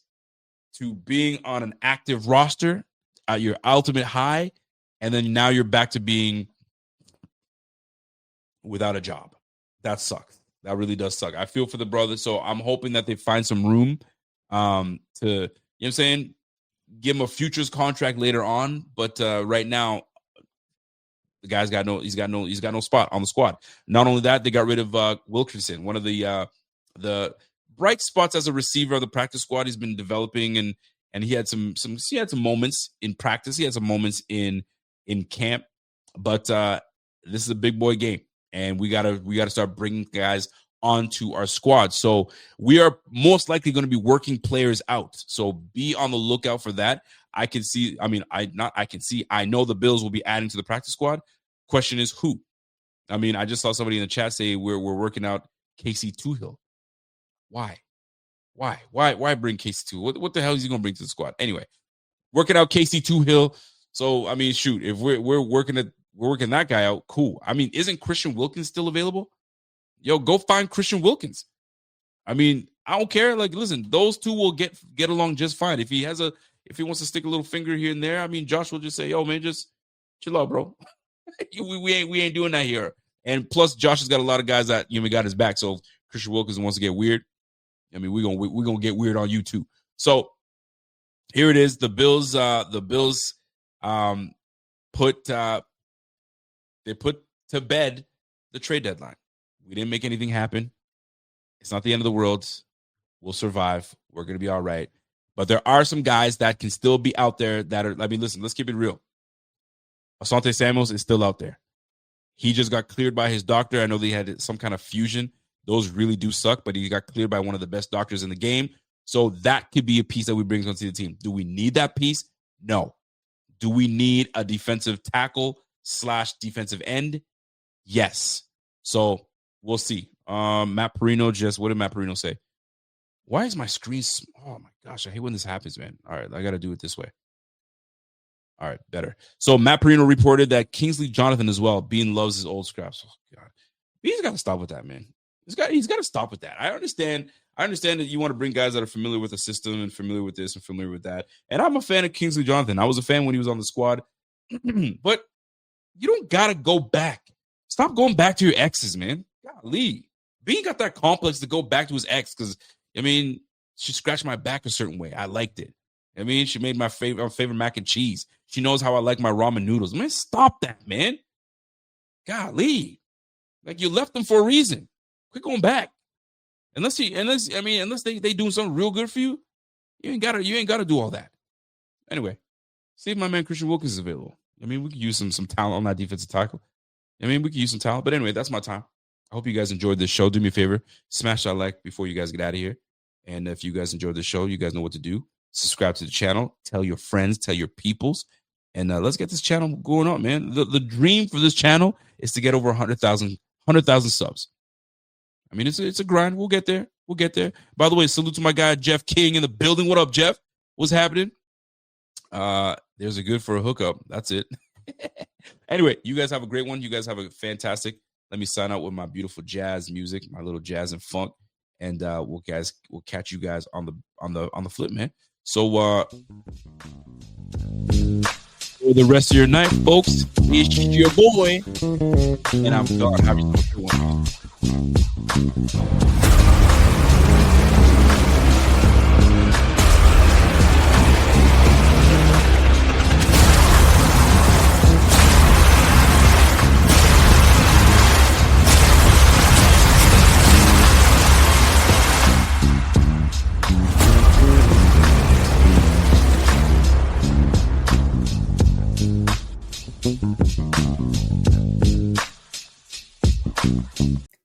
to being on an active roster at your ultimate high, and then now you're back to being without a job. That sucks. That really does suck. I feel for the brother, so I'm hoping that they find some room to, you know what I'm saying, give him a futures contract later on. But right now, the guy's got no spot on the squad. Not only that, they got rid of Wilkinson, one of the bright spots as a receiver of the practice squad. He's been developing, and he had some moments in practice. He had some moments in camp, but this is a big boy game, and we gotta start bringing guys onto our squad. So we are most likely going to be working players out. So be on the lookout for that. I know the Bills will be adding to the practice squad. Question is who? I mean, I just saw somebody in the chat say we're working out Casey Toohill. Why bring Casey Toohill? What the hell is he going to bring to the squad? Anyway, working out Casey Toohill. So, I mean, shoot, if we're working that guy out, cool. I mean, isn't Christian Wilkins still available? Yo, go find Christian Wilkins. I mean, I don't care. Like, listen, those two will get along just fine. If he wants to stick a little finger here and there, I mean, Josh will just say, yo, man, just chill out, bro. we ain't doing that here. And plus, Josh has got a lot of guys that got his back. So if Christian Wilkins wants to get weird, I mean, we're gonna get weird on you too. So here it is. The Bills put to bed the trade deadline. We didn't make anything happen. It's not the end of the world. We'll survive. We're gonna be all right. But there are some guys that can still be out there that are, I mean, listen, let's keep it real. Asante Samuels is still out there. He just got cleared by his doctor. I know they had some kind of fusion. Those really do suck, but he got cleared by one of the best doctors in the game. So that could be a piece that we bring onto the team. Do we need that piece? No. Do we need a defensive tackle / defensive end? Yes. So we'll see. Matt Perino what did Matt Perino say? Why is my screen? Oh my gosh, I hate when this happens, man. All right, I got to do it this way. All right, better. So Matt Perino reported that Kingsley Jonathan as well. Beane loves his old scraps. Oh God, Beane's got to stop with that, man. He's got to stop with that. I understand that you want to bring guys that are familiar with the system and familiar with this and familiar with that. And I'm a fan of Kingsley Jonathan. I was a fan when he was on the squad. But you don't got to go back. Stop going back to your exes, man. Golly. Beane got that complex to go back to his ex because, I mean, she scratched my back a certain way. I liked it. I mean, she made my favorite mac and cheese. She knows how I like my ramen noodles. Man, stop that, man. Golly. Like, you left them for a reason. Quit going back. Unless they doing something real good for you, you ain't gotta do all that. Anyway, see if my man Christian Wilkins is available. I mean, we could use some talent on that defensive tackle. I mean, we could use some talent. But anyway, that's my time. I hope you guys enjoyed this show. Do me a favor, smash that like before you guys get out of here. And if you guys enjoyed the show, you guys know what to do. Subscribe to the channel. Tell your friends. Tell your peoples. And let's get this channel going up, man. The dream for this channel is to get over 100,000 subs. I mean, it's a grind. We'll get there. By the way, salute to my guy, Jeff King in the building. What up, Jeff? What's happening? There's a good for a hookup. That's it. Anyway, you guys have a great one. You guys have a fantastic. Let me sign out with my beautiful jazz music, my little jazz and funk. And we'll catch you guys on the flip, man. So for the rest of your night, folks, it's your boy, and I'm gone. Have yourself a good one.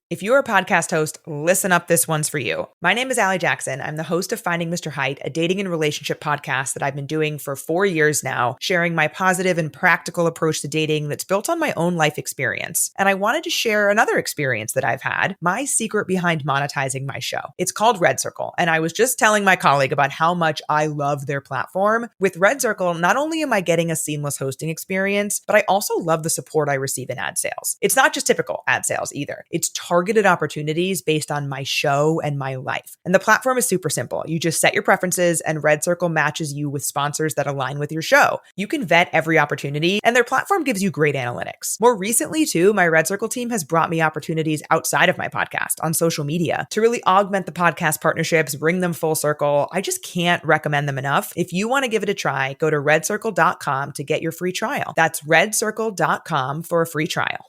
If you're a podcast host, listen up, this one's for you. My name is Allie Jackson. I'm the host of Finding Mr. Hoecht, a dating and relationship podcast that I've been doing for 4 years now, sharing my positive and practical approach to dating that's built on my own life experience. And I wanted to share another experience that I've had, my secret behind monetizing my show. It's called Red Circle, and I was just telling my colleague about how much I love their platform. With Red Circle, not only am I getting a seamless hosting experience, but I also love the support I receive in ad sales. It's not just typical ad sales either. It's targeted targeted opportunities based on my show and my life. And the platform is super simple. You just set your preferences and Red Circle matches you with sponsors that align with your show. You can vet every opportunity and their platform gives you great analytics. More recently too, my Red Circle team has brought me opportunities outside of my podcast on social media to really augment the podcast partnerships, bring them full circle. I just can't recommend them enough. If you want to give it a try, go to redcircle.com to get your free trial. That's redcircle.com for a free trial.